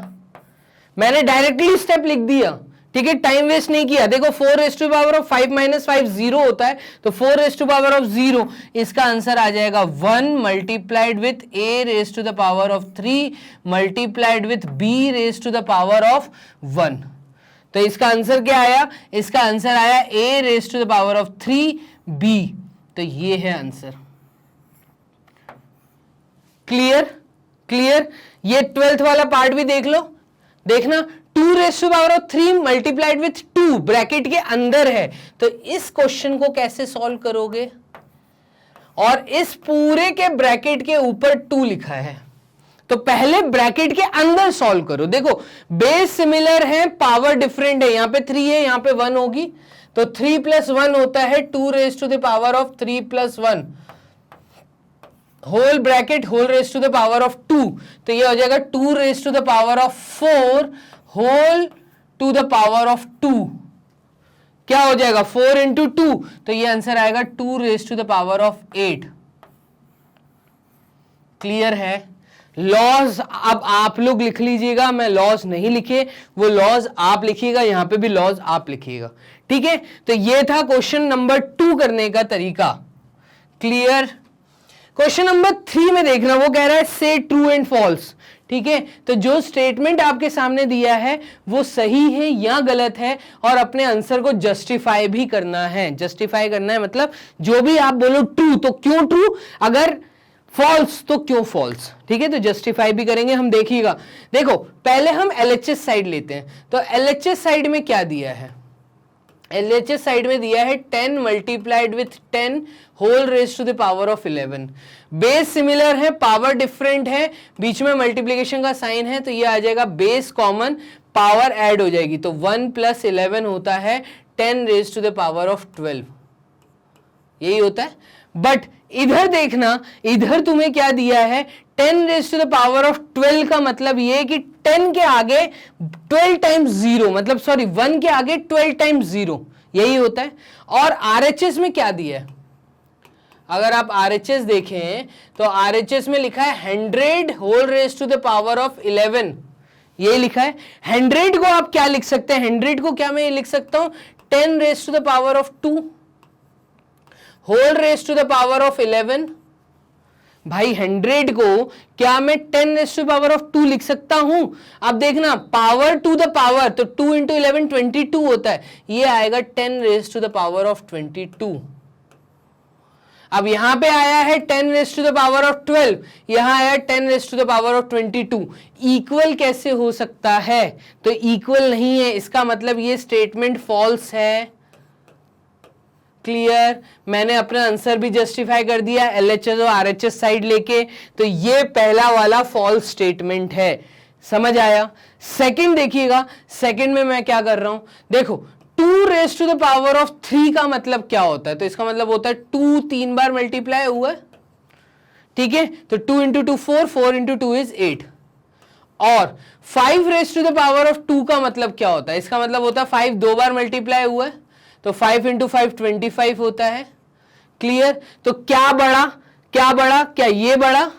मैंने डायरेक्टली स्टेप लिख दिया, ठीक है, टाइम वेस्ट नहीं किया। देखो 4 raise to power of 5 minus 5 0 होता है, तो 4 रेज टू पावर ऑफ 0, इसका आंसर आ जाएगा 1 multiplied with a raise to the power of 3 multiplied with b raise to the power of 1। तो इसका आंसर क्या आया? इसका आंसर आया a raise to the power of 3b। तो ये है आंसर। क्लियर? क्लियर? ये 12th वाला पार्ट भी देख लो। देखना 2 raise to power of 3 multiplied with 2 bracket के अंदर है, तो इस क्वेश्चन को कैसे सॉल्व करोगे? और इस पूरे के ब्रैकेट के ऊपर 2 लिखा है, तो पहले ब्रैकेट के अंदर सॉल्व करो। देखो बेस सिमिलर है, पावर डिफरेंट है, यहां पे 3 है, यहां पे 1 होगी, तो 3 प्लस 1 होता है 2 raise to the power of 3 plus 1 whole bracket whole raise to the power of 2, तो ये हो जाएगा 2 raise to the power of 4 whole to the power of 2 क्या हो जाएगा 4 इंटू 2, तो ये आंसर आएगा 2 raise to the power of 8। Clear है? लॉज अब आप लोग लिख लीजिएगा, मैं लॉज नहीं लिखे, वो लॉज आप लिखिएगा, यहां पे भी लॉज आप लिखिएगा। ठीक है, तो ये था क्वेश्चन नंबर 2 करने का तरीका। क्लियर? क्वेश्चन नंबर 3 में देखना, वो कह रहा है से ट्रू एंड फॉल्स। ठीक है, तो जो स्टेटमेंट आपके सामने दिया है वो सही है या गलत है, और अपने आंसर को जस्टिफाई भी करना है। जस्टिफाई करना है मतलब जो भी आप बोलो ट्रू तो क्यों ट्रू, अगर फॉल्स तो क्यों फॉल्स। ठीक है, तो जस्टिफाई भी करेंगे हम, देखिएगा। देखो पहले हम एलएचएस साइड लेते हैं, तो एलएचएस साइड में क्या दिया है, एलएचएस साइड में दिया है 10 multiplied with 10 whole raise to the power of 11। Base similar है, पावर डिफरेंट है, बीच में मल्टीप्लीकेशन का साइन है, तो ये आ जाएगा बेस कॉमन, पावर ऐड हो जाएगी, तो 1 + 11 होता है 10 raise to the power of 12, यही होता है। बट इधर देखना, इधर तुम्हें क्या दिया है 10 raise to the power of 12 का मतलब ये कि 10 के आगे 12 टाइम्स 0, मतलब सॉरी 1 के आगे 12 टाइम्स 0, यही होता है। और आरएचएस में क्या दिया है, अगर आप आरएचएस देखें तो आरएचएस में लिखा है 100 whole raise to the power of 11, यही लिखा है। 100 को आप क्या लिख सकते हैं, 100 को क्या मैं ये लिख सकता हूं 10 raise to the power of 2 whole raise to the power of 11। भाई 100 को क्या मैं 10 raise to the power of 2 लिख सकता हूं? अब देखना, पावर टू द पावर, तो 2 इंटू 11 22 होता है, ये आएगा 10 raise to the power of 22। अब यहां पे आया है 10 raise to the power of 12, यहां आया 10 raise to the power of 22। Equal कैसे हो सकता है? तो इक्वल नहीं है, इसका मतलब ये स्टेटमेंट फॉल्स है। क्लियर? मैंने अपना आंसर भी जस्टिफाई कर दिया एलएचएस और आरएचएस साइड लेके, तो ये पहला वाला फॉल्स स्टेटमेंट है। समझ आया? सेकंड देखिएगा, सेकंड में मैं क्या कर रहा हूं, देखो 2 raise to the power of 3 का मतलब क्या होता है, तो इसका मतलब होता है 2 3 बार मल्टीप्लाई हुआ है। ठीक है, तो 2 इंटू 2 4, 4 इंटू 2 इज 8। और 5 raise to the power of 2 का मतलब क्या होता है, इसका मतलब होता है 5 2 बार मल्टीप्लाई हुआ है, तो 5 इंटू 5 25 होता है। क्लियर? तो क्या बड़ा, क्या बड़ा, क्या ये बड़ा,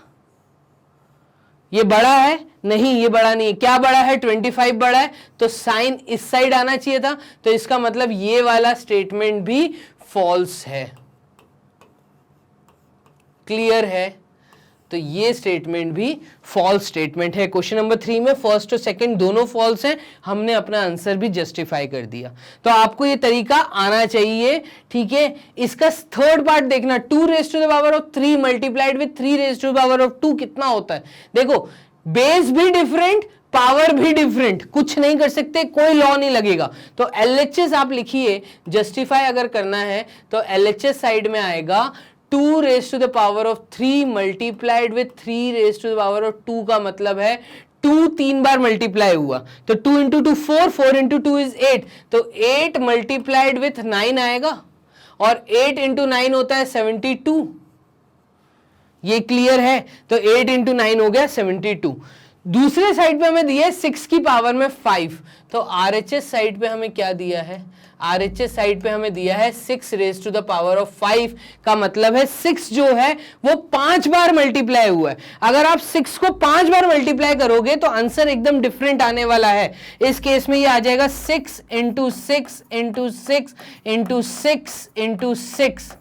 ये बड़ा है? नहीं, ये बड़ा नहीं है। क्या बड़ा है? 25 बड़ा है, तो साइन इस साइड आना चाहिए था, तो इसका मतलब ये वाला स्टेटमेंट भी फॉल्स है। क्लियर है? तो ये स्टेटमेंट भी फॉल्स स्टेटमेंट है। क्वेश्चन नंबर 3 में फर्स्ट और सेकंड दोनों फॉल्स हैं, हमने अपना आंसर भी जस्टिफाई कर दिया। तो आपको ये तरीका आना चाहिए। ठीक है, इसका थर्ड पार्ट देखना, 2 raise to the power of 3 multiplied with 3 raise to the power of 2 कितना होता है। देखो बेस भी डिफरेंट, पावर भी डिफरेंट, कुछ नहीं कर सकते, कोई लॉ नहीं लगेगा। तो एलएचएस आप लिखिए, जस्टिफाई अगर करना है तो एलएचएस साइड में आएगा 2 raise to the power of 3 multiplied with 3 raise to the power of 2 का मतलब है 2 3 बार मल्टीप्लाई हुआ, तो 2 इंटू 2 4, 4 इंटू 2 इज 8, तो 8 मल्टीप्लाइड विथ 9 आएगा, और 8 इंटू 9 होता है 72। ये क्लियर है? तो 8 इंटू 9 हो गया 72। दूसरे साइड पे हमें दिया है 6 की पावर में 5, तो आरएचएस साइड पे हमें क्या दिया है, आरएचएस साइड पे हमें दिया है 6 raise to the power of 5 का मतलब है 6 जो है वो 5 बार मल्टीप्लाई हुआ है। अगर आप 6 को 5 बार मल्टीप्लाई करोगे तो आंसर एकदम डिफरेंट आने वाला है। इस केस में ये आ जाएगा 6 इंटू 6 इंटू 6 इंटू 6 इंटू 6।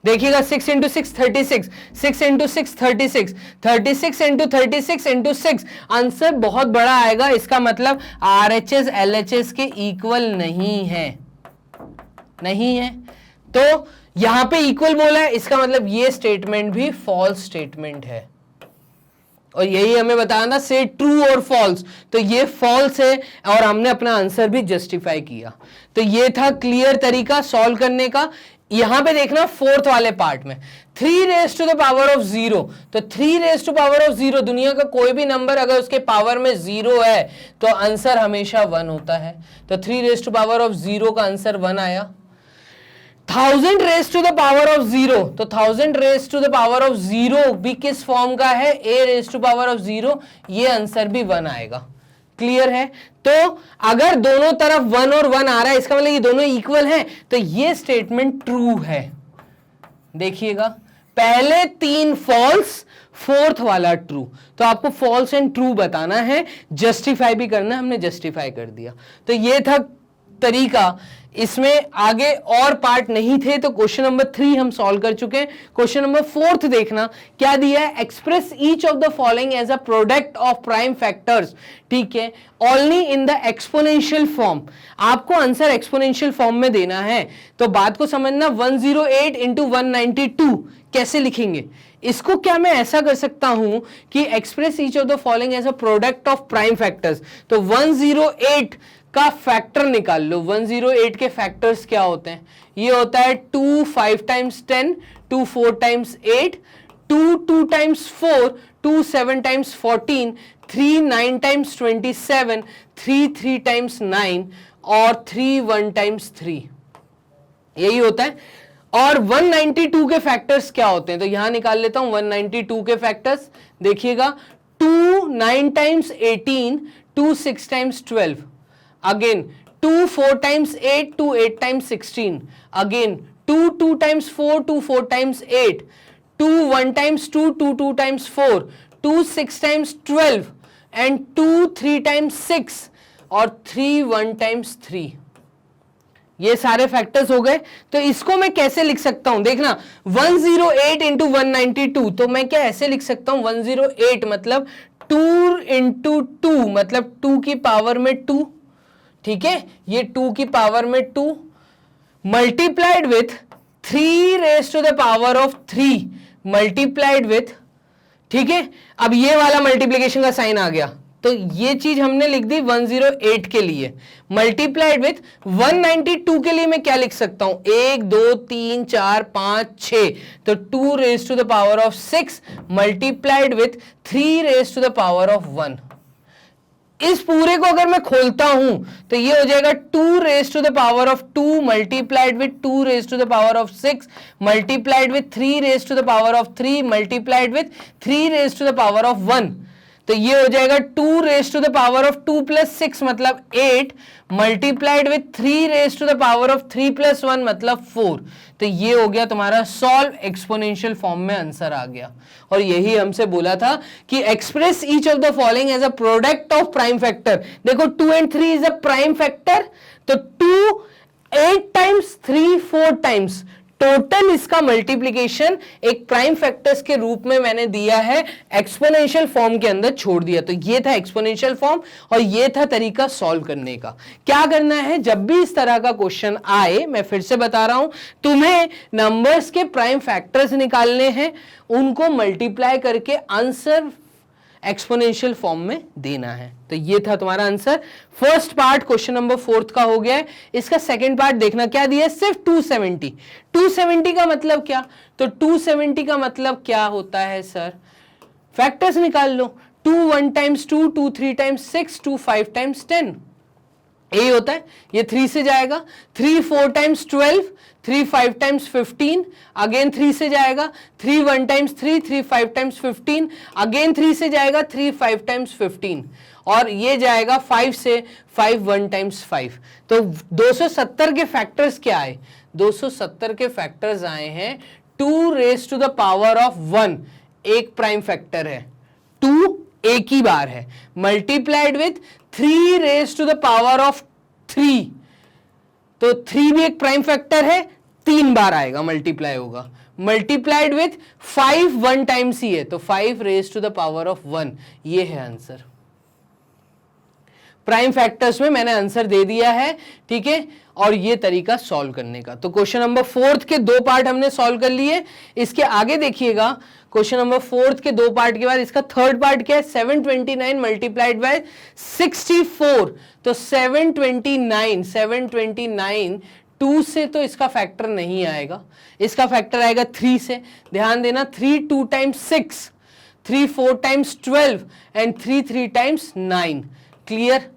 देखिएगा 6 into 6 36, 6 into 6 36, 36 into 36 into 6, answer बहुत बड़ा आएगा। इसका मतलब आरएचएस एलएचएस के इक्वल नहीं है, नहीं है। तो यहां पे इक्वल बोला है, इसका मतलब ये स्टेटमेंट भी फॉल्स स्टेटमेंट है, और यही हमें बताना था से ट्रू और फॉल्स। तो ये फॉल्स है और हमने अपना आंसर भी जस्टिफाई किया। तो ये था क्लियर तरीका सॉल्व करने का। यहां पे देखना फोर्थ वाले पार्ट में 3 raise to the power of 0, तो 3 रेज टू पावर ऑफ 0, दुनिया का कोई भी नंबर अगर उसके पावर में 0 है तो आंसर हमेशा 1 होता है। तो 3 रेज टू पावर ऑफ 0 का आंसर 1 आया। 1000 raise to the power of 0, तो 1000 raise to the power of 0 भी किस फॉर्म का है, a raise to power of 0, ये आंसर भी 1 आएगा। क्लियर है? तो अगर दोनों तरफ 1 और 1 आ रहा है इसका मतलब ये दोनों इक्वल हैं, तो ये स्टेटमेंट ट्रू है। देखिएगा, पहले 3 फॉल्स, फोर्थ वाला ट्रू। तो आपको फॉल्स एंड ट्रू बताना है, जस्टिफाई भी करना है, हमने जस्टिफाई कर दिया। तो ये था तरीका, इसमें आगे और पार्ट नहीं थे। तो क्वेश्चन नंबर 3 हम सॉल्व कर चुके हैं। क्वेश्चन नंबर 4 देखना क्या दिया है, express each of the following as a product of prime factors, ठीक है, only in the exponential form. आपको आंसर एक्सपोनेंशियल फॉर्म में देना है। तो बात को समझना, 108 इंटू 192 कैसे लिखेंगे इसको? क्या मैं ऐसा कर सकता हूं कि express each of the following as a product of prime factors. तो 108 का फैक्टर निकाल लो। 108 के फैक्टर्स क्या होते हैं? ये होता है 2 5 times 10, 2 4 times 8, 2 2 times 4, 2 7 times 14, 3 9 times 27, 3 3 times 9 और 3 1 टाइम्स 3। यही होता है। और 192 के फैक्टर्स क्या होते हैं? तो यहां निकाल लेता हूं 192 के फैक्टर्स। देखिएगा, 2 9 times 18, 2 6 times 12, again 2 4 times 8, 2 8 times 16, again 2 2 times 4, 2 4 times 8, 2 1 times 2, 2 2 times 4, 2 6 times 12 and 2 3 times 6 और 3 1 times 3। ये सारे फैक्टर्स हो गए। तो इसको मैं कैसे लिख सकता हूं? देखना, 108 इंटू 192, तो मैं क्या ऐसे लिख सकता हूं? 108 मतलब 2 इंटू 2 मतलब 2 की पावर में 2, ठीक है, ये 2 की पावर में 2 multiplied with 3 raise to the power of 3 multiplied with, ठीक है। अब ये वाला मल्टीप्लीकेशन का साइन आ गया, तो ये चीज हमने लिख दी 108 के लिए, मल्टीप्लाइड विथ 192 के लिए मैं क्या लिख सकता हूं? 1 2 3 4 5 6, तो 2 raise to the power of 6 multiplied with 3 raise to the power of 1। इस पूरे को अगर मैं खोलता हूं तो ये हो जाएगा 2 raise to the power of 2 multiplied with 2 raise to the power of 6 multiplied with 3 raise to the power of 3 multiplied with 3 raise to the power of 1। तो ये हो जाएगा 2 raise to the power of 2 plus 6 मतलब 8 multiplied with 3 raise to the power of 3 plus 1 मतलब 4। तो ये हो गया तुम्हारा सॉल्व, एक्सपोनेंशियल फॉर्म में आंसर आ गया। और यही हमसे बोला था कि express each of the following as a product of prime factor. देखो 2 and 3 is a prime factor, तो 2 8 टाइम्स 3 4 टाइम्स टोटल इसका मल्टीप्लिकेशन एक प्राइम फैक्टर्स के रूप में मैंने दिया है, एक्सपोनेंशियल फॉर्म के अंदर छोड़ दिया। तो ये था एक्सपोनेंशियल फॉर्म और ये था तरीका सॉल्व करने का। क्या करना है, जब भी इस तरह का क्वेश्चन आए, मैं फिर से बता रहा हूं, तुम्हें नंबर्स के प्राइम फैक्टर्स निकालने हैं, उनको मल्टीप्लाई करके आंसर एक्सपोनेंशियल फॉर्म में देना है। तो ये था तुम्हारा answer. First part question number 4 का हो गया है। इसका सेकंड पार्ट देखना, क्या दिया है? सिर्फ 270। 270 का मतलब क्या? तो 270 का मतलब क्या होता है सर? फैक्टर्स निकाल लो। 2 1 टाइम्स 2, 2 3 टाइम्स 6, 2 5 टाइम्स 10, यही होता है। ये 3 से जाएगा, 3 4 टाइम्स 12, 3 5 टाइम्स 15, अगेन 3 से जाएगा, 3 1 टाइम्स 3, 3 5 टाइम्स 15, अगेन 3 से जाएगा, 3 5 टाइम्स 15, और ये जाएगा 5 से, 5 1 टाइम्स 5। तो 270 के फैक्टर्स क्या आए? 270 के फैक्टर्स आए हैं 2 raise to the power of 1, एक प्राइम फैक्टर है, 2 एक ही बार है, multiplied with 3 raise to the power of 3, तो 3 भी एक प्राइम फैक्टर है, 3 बार आएगा, मल्टीप्लाई होगा, मल्टीप्लाइड विथ 5 1 टाइम्स ही है, तो 5 raise to the power of 1। ये है आंसर। प्राइम फैक्टर्स में मैंने आंसर दे दिया है, ठीक है, और ये तरीका सॉल्व करने का। तो क्वेश्चन नंबर 4 के 2 पार्ट हमने सॉल्व कर लिए। इसके आगे देखिएगा, क्वेश्चन नंबर 4 के 2 पार्ट के बाद इसका थर्ड पार्ट क्या है? 729 मल्टीप्लाइड बाय 64, तो 729 2 से तो इसका फैक्टर नहीं आएगा, इसका फैक्टर आएगा 3 से। ध्यान देना, 3 2 times 6, 3 4 times 12 and 3 3 times 9। Clear?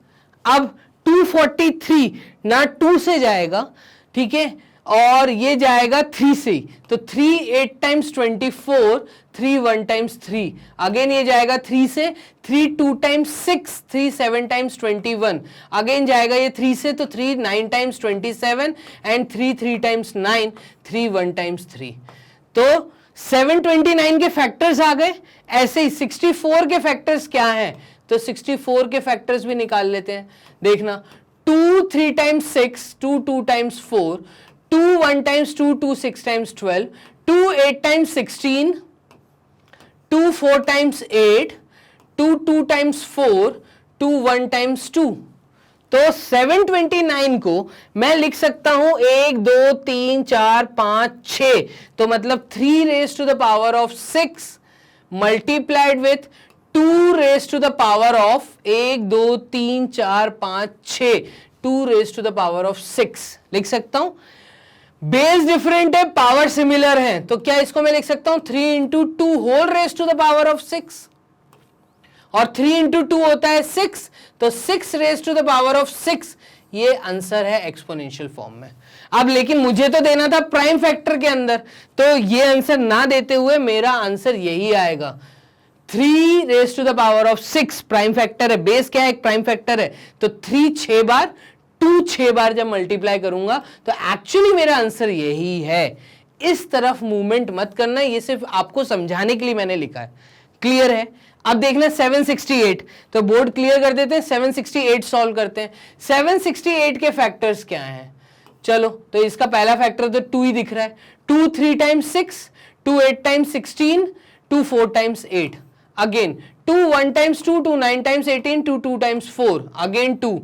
अब 243 ना 2 से जाएगा, ठीक है, और ये जाएगा 3 से, तो 3 8 टाइम्स 24, 3 1 टाइम्स 3, अगेन ये जाएगा 3 से, 3 2 टाइम्स 6, 3 7 टाइम्स 21, अगेन जाएगा ये 3 से, तो 3 9 टाइम्स 27 एंड 3 3 टाइम्स 9, 3 1 टाइम्स 3। तो 729 के फैक्टर्स आ गए। ऐसे ही 64 के फैक्टर्स क्या हैं, तो 64 के फैक्टर्स भी निकाल लेते हैं। देखना 2 3 times 6, 2 2 times 4, 2 1 times 2, 2 6 times 12, 2 8 times 16, 2 4 times 8, 2 2 times 4, 2 1 times 2। तो 729 को मैं लिख सकता हूं 1 2 3 4 5 6, तो मतलब 3 raise to the power of 6 multiplied with 2 raise to the power of 1 2 3 4 5 6, 2 raise to the power of 6 लिख सकता हूं। बेस डिफरेंट है, पावर सिमिलर है, तो क्या इसको मैं लिख सकता हूं 3 into 2 whole raise to the power of 6, और 3 इंटू 2 होता है 6, तो 6 raise to the power of 6, ये आंसर है एक्सपोनेंशियल फॉर्म में। अब लेकिन मुझे तो देना था प्राइम फैक्टर के अंदर, तो ये आंसर ना देते हुए मेरा आंसर यही आएगा 3 raise to the power of 6। Prime factor है, बेस क्या है, एक प्राइम फैक्टर है, तो 3 6 बार, 2 6 बार जब मल्टीप्लाई करूंगा तो एक्चुअली मेरा आंसर यही है। इस तरफ मूवमेंट मत करना, ये सिर्फ आपको समझाने के लिए मैंने लिखा है। क्लियर है? अब देखना 768, तो बोर्ड क्लियर कर देते हैं, 768 सॉल्व करते हैं। 768 के फैक्टर्स क्या हैं? चलो, तो इसका पहला फैक्टर तो 2 ही दिख रहा है। 2 3 times 6, 2 8 times 16, 2 4 times 8, again 2 1 times 2, 2 9 times 18, 2 2 times 4, again 2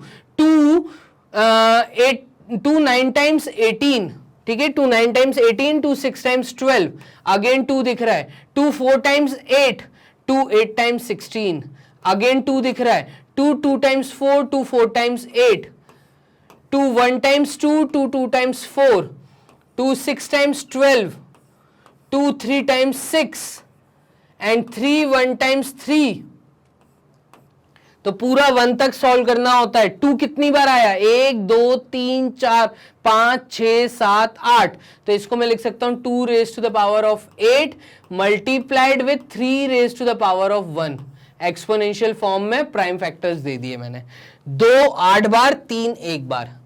2 9 times 18, ठीक है, 2 9 टाइम्स 18, 2 6 टाइम्स 12, अगेन 2 दिख रहा है। 2 4 टाइम्स 8, 2 8 टाइम्स 16, अगेन 2 दिख रहा है। 2 2 times 4, 2 4 times 8, 2 1 times 2, 2 2 times 4, 2 6 times 12, 2 3 times 6 and 3 1 times 3। तो पूरा 1 तक सॉल्व करना होता है। 2 कितनी बार आया? 1 2 3 4 5 6 7 8, तो इसको मैं लिख सकता हूं 2 raise to the power of 8 multiplied with 3 raise to the power of 1। Exponential form में प्राइम फैक्टर्स दे दिए मैंने, 2 8 बार, 3 1 बार।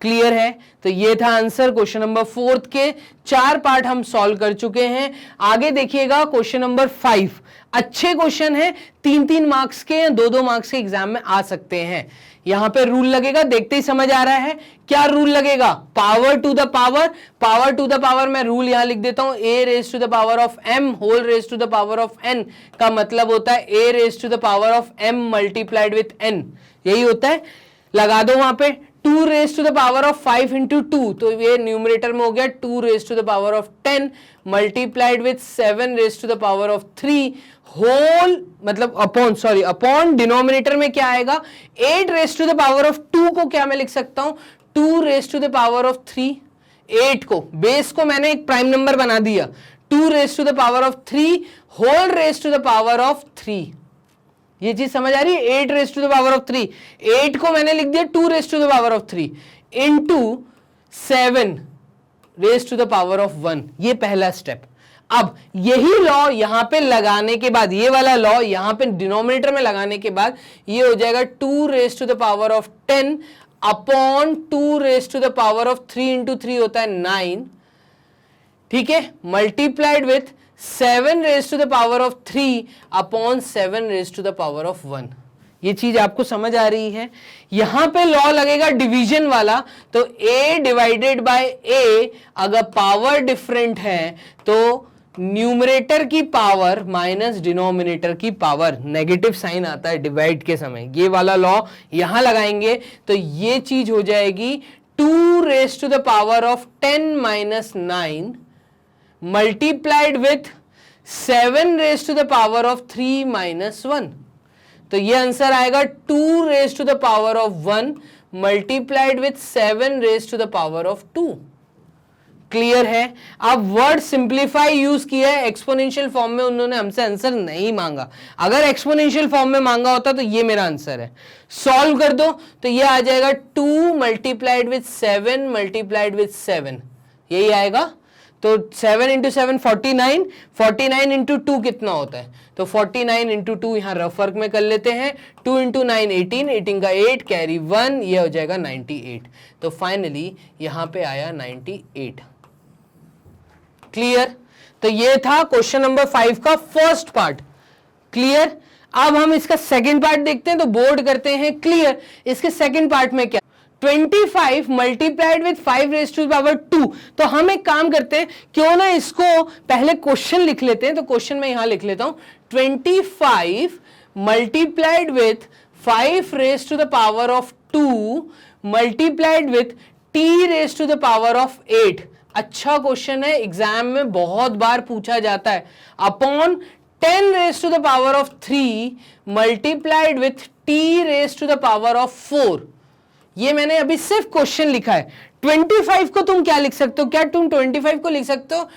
क्लियर है? तो ये था आंसर क्वेश्चन नंबर 4 के 4 पार्ट हम सॉल्व कर चुके हैं। आगे देखिएगा क्वेश्चन नंबर 5, अच्छे क्वेश्चन है, 3-3 मार्क्स के या 2-2 मार्क्स के एग्जाम में आ सकते हैं। यहां पे रूल लगेगा, देखते ही समझ आ रहा है क्या रूल लगेगा? Power to the power, power to the power मैं रूल यहां लिख देता हूं, a raise to the power of m whole raise to the power of n का मतलब होता है a raise to the power of m multiplied with n, यही होता है। लगा दो वहां पे 2 raise to the power of 5 into 2, तो ये न्यूमरेटर में हो गया 2 raise to the power of 10 multiplied with 7 raise to the power of 3 whole, मतलब अपॉन, सॉरी अपॉन डिनोमिनेटर में क्या आएगा? 8 raise to the power of 2 को क्या मैं लिख सकता हूं? 2 raise to the power of 3। 8 को, बेस को मैंने एक प्राइम नंबर बना दिया, 2 raise to the power of 3 whole raise to the power of 3। ये चीज समझ आ रही है? 8 raise to the power of 3, 8 को मैंने लिख दिया 2 raise to the power of 3 into 7 raise to the power of 1। ये पहला स्टेप। अब यही लॉ यहां पे लगाने के बाद, ये वाला लॉ यहां पे डिनोमिनेटर में लगाने के बाद ये हो जाएगा 2 raise to the power of 10 upon 2 raise to the power of 3 into 3 होता है 9, ठीक है, multiplied with 7 raise to the power of 3 upon 7 raise to the power of 1। ये चीज आपको समझ आ रही है? यहां पे लॉ लगेगा डिवीजन वाला, तो a डिवाइडेड बाय a, अगर पावर डिफरेंट है तो न्यूमरेटर की पावर माइनस डिनोमिनेटर की पावर, नेगेटिव साइन आता है डिवाइड के समय, ये वाला लॉ यहां लगाएंगे तो ये चीज हो जाएगी 2 raise to the power of 10 minus 9 multiplied with 7 raise to the power of 3 minus 1। तो ये आंसर आएगा 2 raise to the power of 1 multiplied with 7 raise to the power of 2। Clear है? अब वर्ड सिंप्लीफाई यूज किया है, एक्सपोनेंशियल फॉर्म में उन्होंने हमसे आंसर नहीं मांगा। अगर एक्सपोनेंशियल फॉर्म में मांगा होता तो ये मेरा आंसर है। सॉल्व कर दो तो ये आ जाएगा 2 मल्टीप्लाइड विथ 7 मल्टीप्लाइड विथ 7, यही आएगा। तो 7 इंटू 7 49, 49 इंटू 2 कितना होता है, तो 49 इंटू 2 यहां रफ वर्क में कर लेते हैं, 2 इंटू 9 18, 18 का 8 कैरी 1, ये हो जाएगा 98। तो फाइनली यहां पे आया 98। क्लियर? तो ये था क्वेश्चन नंबर 5 का फर्स्ट पार्ट। क्लियर? अब हम इसका सेकंड पार्ट देखते हैं, तो बोर्ड करते हैं क्लियर। इसके सेकंड पार्ट में क्या, 25 multiplied with 5 raise to the power 2। तो हम एक काम करते हैं, क्यों ना इसको पहले क्वेश्चन लिख लेते हैं। तो क्वेश्चन में यहां लिख लेता हूं, 25 multiplied with 5 raise to the power of 2 multiplied with t raise to the power of 8। अच्छा क्वेश्चन है, एग्जाम में बहुत बार पूछा जाता है। Upon 10 raise to the power of 3 multiplied with t raise to the power of 4। ये मैंने अभी सिर्फ क्वेश्चन लिखा है। 25 को तुम क्या लिख सकते हो, क्या तुम 25 को लिख सकते हो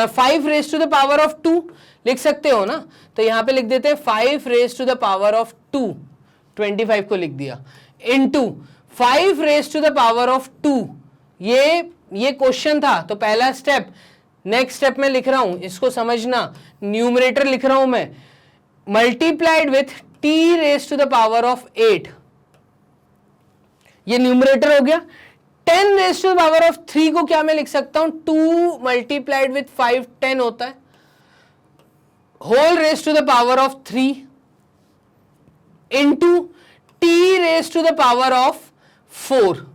5 raise to the power of 2 लिख सकते हो ना। तो यहां पे लिख देते हैं 5 raise to the power of 2, 25 को लिख दिया, into 5 raise to the power of 2। ये क्वेश्चन था, तो पहला स्टेप। नेक्स्ट स्टेप में लिख रहा हूं, इसको समझना, न्यूमरेटर लिख रहा हूं मैं, multiplied with t raise to the power of 8, ये न्यूमरेटर हो गया। 10 raise to the power of 3 को क्या मैं लिख सकता हूं, 2 मल्टीप्लाइड विथ 5 10 होता है, whole raise to the power of 3 into t raise to the power of 4।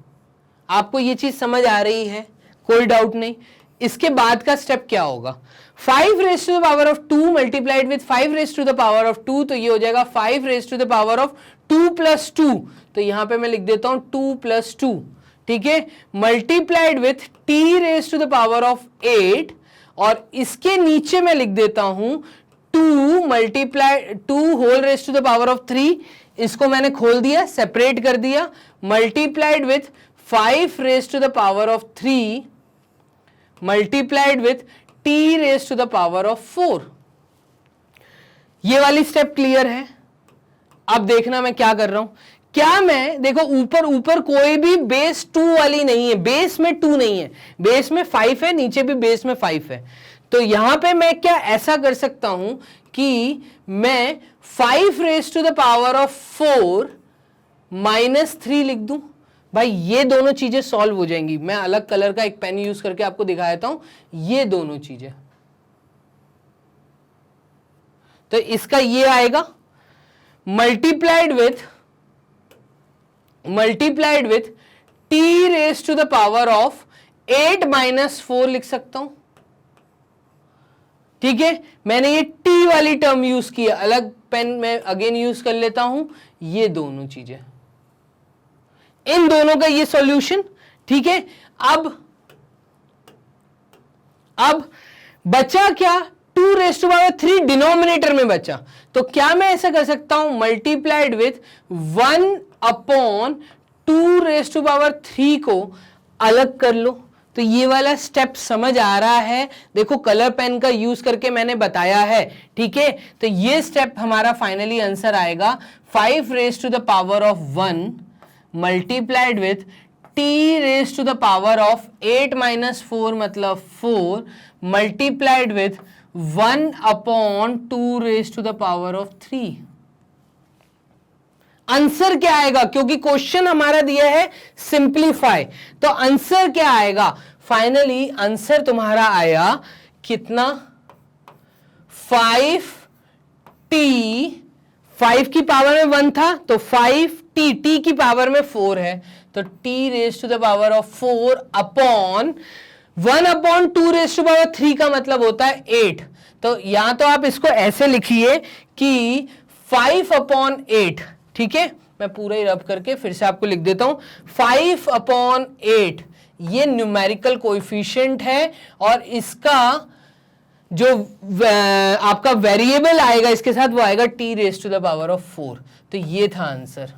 आपको ये चीज समझ आ रही है, कोई डाउट नहीं। इसके बाद का स्टेप क्या होगा, 5 raise to the power of 2 multiplied with 5 raise to the power of 2, तो ये हो जाएगा 5 raise to the power of 2 plus 2। तो यहां पे मैं लिख देता हूं 2 प्लस 2, ठीक है, multiplied with t raise to the power of 8, और इसके नीचे मैं लिख देता हूं 2 multiplied 2 whole raise to the power of 3, इसको मैंने खोल दिया, सेपरेट कर दिया, multiplied with 5 raise to the power of 3 multiplied with t raise to the power of 4। ये वाली स्टेप क्लियर है। अब देखना मैं क्या कर रहा हूं, क्या मैं देखो ऊपर कोई भी बेस 2 वाली नहीं है, बेस में 2 नहीं है, बेस में 5 है, नीचे भी बेस में 5 है। तो यहां पे मैं क्या ऐसा कर सकता हूं कि मैं 5 raise to the power of 4 minus 3 लिख दूं। भाई ये दोनों चीजें सॉल्व हो जाएंगी। मैं अलग कलर का एक पेन यूज करके आपको दिखा देता हूं, ये दोनों चीजें। तो इसका ये आएगा multiplied with t raise to the power of 8 minus 4 लिख सकता हूं, ठीक है। मैंने ये t वाली टर्म यूज की है, अलग पेन में अगेन यूज कर लेता हूं। ये दोनों चीजें, इन दोनों का ये सॉल्यूशन, ठीक है। अब बचा क्या, 2 रेज टू पावर 3 डिनोमिनेटर में बचा, तो क्या मैं ऐसा कर सकता हूं, multiplied with 1 upon 2 raise to power 3 को अलग कर लो। तो ये वाला स्टेप समझ आ रहा है, देखो कलर पेन का यूज करके मैंने बताया है, ठीक है। तो ये स्टेप हमारा फाइनली आंसर आएगा 5 raise to the power of 1 multiplied with t raise to the power of 8 minus 4 मतलब 4 multiplied with 1 upon 2 raise to the power of 3। Answer क्या आएगा, क्योंकि क्वेश्चन हमारा दिया है सिंप्लीफाई, तो आंसर क्या आएगा, फाइनली आंसर तुम्हारा आया कितना, 5t, 5 की पावर में 1 था तो 5t, t की पावर में 4 है, तो t raise to the power of 4 upon 1 upon 2 raise to power 3 का मतलब होता है 8। तो या तो आप इसको ऐसे लिखिए कि 5 अपॉन 8, ठीक है। मैं पूरा ही रब करके फिर से आपको लिख देता हूं, 5 अपॉन 8 ये न्यूमेरिकल कोएफिशिएंट है, और इसका जो आपका वेरिएबल आएगा इसके साथ वो आएगा t raise to the power of 4। तो ये था आंसर,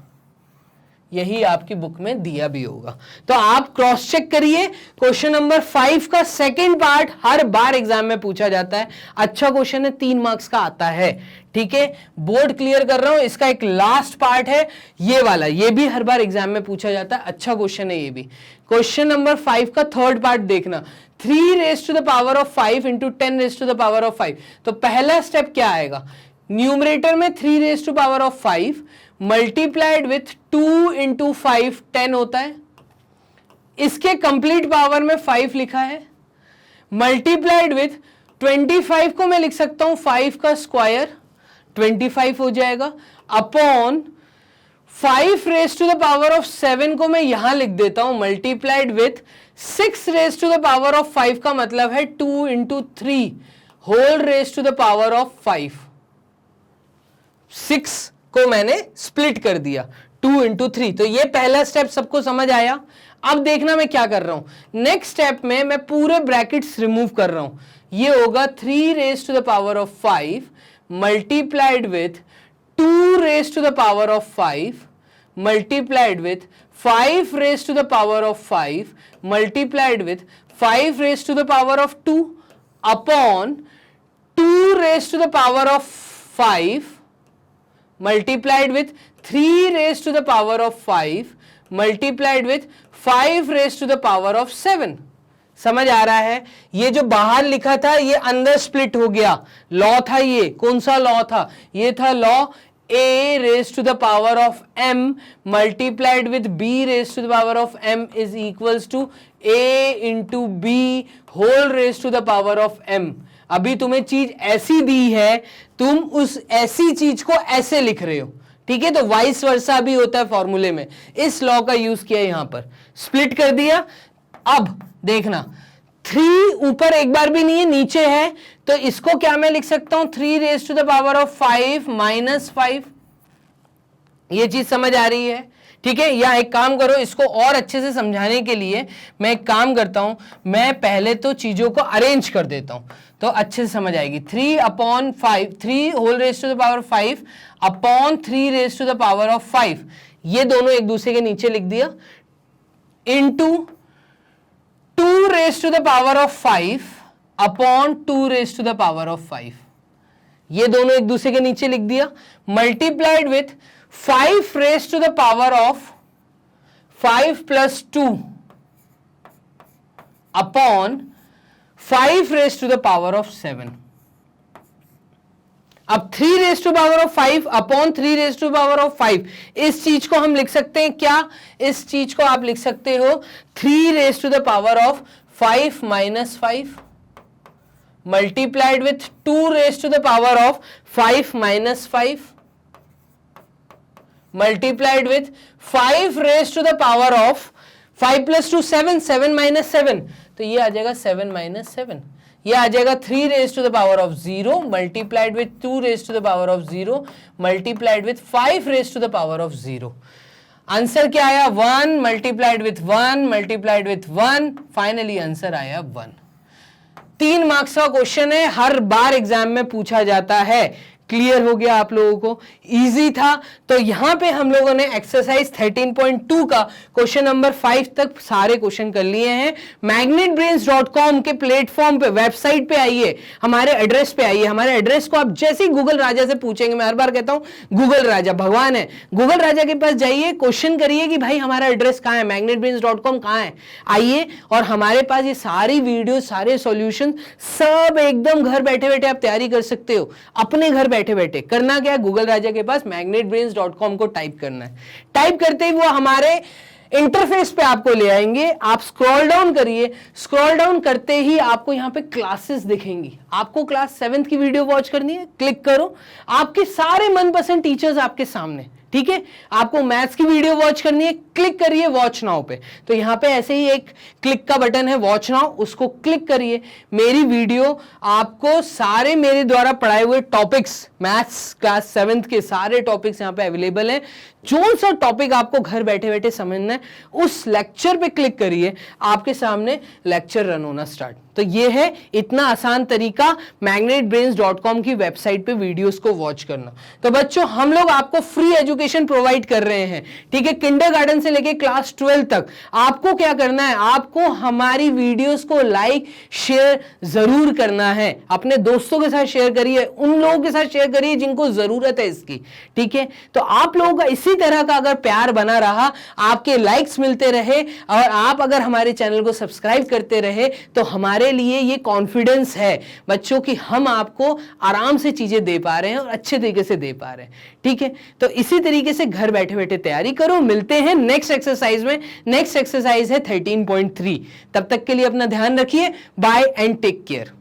यही आपकी बुक में दिया भी होगा। तो आप क्रॉस चेक करिए। क्वेश्चन नंबर 5 का सेकंड पार्ट हर बार एग्जाम में पूछा जाता है। अच्छा क्वेश्चन है, 3 मार्क्स का आता है। ठीक है, बोर्ड क्लियर कर रहा हूं। इसका एक लास्ट पार्ट है ये वाला, ये भी हर बार एग्जाम में पूछा जाता है। अच्छा क्वेश्चन है ये भी। क्वेश्चन नंबर 5 का थर्ड पार्ट देखना, 3 raise to the power of 5 into 10 raise to the power of 5। तो पहला स्टेप क्या आएगा, न्यूमरेटर में 3 raise to power of 5 multiplied with 2 into 5 10 होता है। इसके कंप्लीट पावर में 5 लिखा है, मल्टीप्लाइड विथ 25 को मैं लिख सकता हूं 5 का स्क्वायर 25 हो जाएगा, upon 5 raise to the power of 7 को मैं यहां लिख देता हूं multiplied with 6 raise to the power of 5 का मतलब है 2 into 3 whole raise to the power of 5। 6 को मैंने स्प्लिट कर दिया 2 इंटू 3। तो ये पहला स्टेप सबको समझ आया। अब देखना मैं क्या कर रहा हूं, नेक्स्ट स्टेप में मैं पूरे ब्रैकेट्स रिमूव कर रहा हूं। ये होगा 3 raise to the power of 5 multiplied with 2 raise to the power of 5 multiplied with 5 raise to the power of 5 multiplied with 5 raise to the power of 2 upon 2 raise to the power of 5 multiplied with 3 raised to the power of 5 multiplied with 5 raised to the power of 7। समझ आ रहा है? ये जो बाहर लिखा था ये अंदर स्प्लिट हो गया। लॉ था ये, कौन सा लॉ था? ये था law a raised to the power of m multiplied with b raised to the power of m is equals to a into b whole raised to the power of m। अभी तुम्हें चीज ऐसी दी है, तुम उस ऐसी चीज को ऐसे लिख रहे हो। ठीक है, तो वाइस वर्सा भी होता है फॉर्मूले में। इस लॉ का यूज किया यहां पर, स्प्लिट कर दिया। अब देखना 3 ऊपर एक बार भी नहीं है, नीचे है, तो इसको क्या मैं लिख सकता हूं 3 raise to the power of 5 minus 5। ये चीज समझ आ रही है? ठीक है, या एक काम करो, इसको और अच्छे से समझाने के लिए मैं एक काम करता हूं, मैं पहले तो चीजों को अरेंज कर देता हूं तो अच्छे से समझ आएगी। 3 whole raise to the power 5 upon 3 raise to the power of 5, ये दोनों एक दूसरे के नीचे लिख दिया, into 2 raise to the power of 5 upon 2 raise to the power of 5, ये दोनों एक दूसरे के नीचे लिख दिया, multiplied with 5 raise to the power of 5 plus 2 upon 5 raise to the power of 7। अब 3 raise to power of 5 upon 3 raise to power of 5, इस चीज को हम लिख सकते हैं क्या? इस चीज को आप लिख सकते हो 3 raise to the power of 5 minus 5 multiplied with 2 raise to the power of 5 minus 5 multiplied with 5 raise to the power of 5 plus 2 7, 7 minus 7, तो ये आ जाएगा 7 माइनस 7, ये आ जाएगा 3 raise to the power of 0 multiplied with 2 raise to the power of 0 multiplied with 5 raise to the power of 0। Answer क्या आया? 1 multiplied with 1 multiplied with 1, finally answer आया 1। 3 मार्क्स का क्वेश्चन है, हर बार एग्जाम में पूछा जाता है। क्लियर हो गया आप लोगों को? इजी था। तो यहां पे हम लोगों ने एक्सरसाइज 13.2 का क्वेश्चन नंबर 5 तक सारे क्वेश्चन कर लिए हैं। magnetbrains.com के प्लेटफॉर्म पे, वेबसाइट पे आइए, हमारे एड्रेस पे आइए। हमारे एड्रेस को आप जैसे ही गूगल राजा से पूछेंगे, मैं हर बार कहता हूं गूगल राजा भगवान है, गूगल राजा के पास जाइए, क्वेश्चन करिए कि भाई हमारा एड्रेस कहां है, magnetbrains.com कहां है, आइए और हमारे पास ये सारी वीडियो, सारे सॉल्यूशन सब एकदम घर बैठे बैठे आप तैयारी कर सकते हो। अपने घर बैठे बैठे करना क्या है, गूगल राजा के पास magnetbrains.com को टाइप करना है। टाइप करते ही वो हमारे इंटरफेस पे आपको ले आएंगे। आप स्क्रॉल डाउन करिए, स्क्रॉल डाउन करते ही आपको यहां पे क्लासेस दिखेंगी। आपको क्लास 7th की वीडियो वॉच करनी है, क्लिक करो, आपके सारे मनपसंद टीचर्स आपके सामने। ठीक है, आपको मैथ्स की वीडियो वॉच करनी है, क्लिक करिए वॉच नाउ पे। तो यहां पे ऐसे ही एक क्लिक का बटन है वॉच नाउ, उसको क्लिक करिए। मेरी वीडियो आपको सारे मेरे द्वारा पढ़ाए हुए टॉपिक्स, मैथ्स क्लास 7th के सारे टॉपिक्स यहां पे अवेलेबल हैं। जो सा टॉपिक आपको घर बैठे बैठे समझना है, उस लेक्चर पे क्लिक करिए, आपके सामने लेक्चर रन होना स्टार्ट। तो ये है इतना आसान तरीका magnetbrains.com की वेबसाइट पे वीडियोस को वॉच करना। तो बच्चों हम लोग आपको फ्री एजुकेशन प्रोवाइड कर रहे हैं, ठीक है, किंडरगार्टन से लेके क्लास 12 तक। आपको क्या करना है, आपको हमारी वीडियोस को लाइक शेयर जरूर करना है, अपने दोस्तों के साथ शेयर करिए, उन लोगों के साथ शेयर करिए जिनको जरूरत है इसकी, ठीक है। तो आप लोगों का इसी तरह का अगर प्यार बना रहा, आपके लाइक्स मिलते रहे और आप अगर हमारे चैनल को सब्सक्राइब करते रहे, तो हमारे लिए ये कॉन्फिडेंस है बच्चों की हम आपको आराम से चीजें दे पा रहे हैं और अच्छे तरीके से दे पा रहे हैं, ठीक है। तो इसी तरीके से घर बैठे बैठे तैयारी करो। मिलते हैं नेक्स्ट एक्सरसाइज में। नेक्स्ट एक्सरसाइज है 13.3। तब तक के लिए अपना ध्यान रखिए। Bye and take care.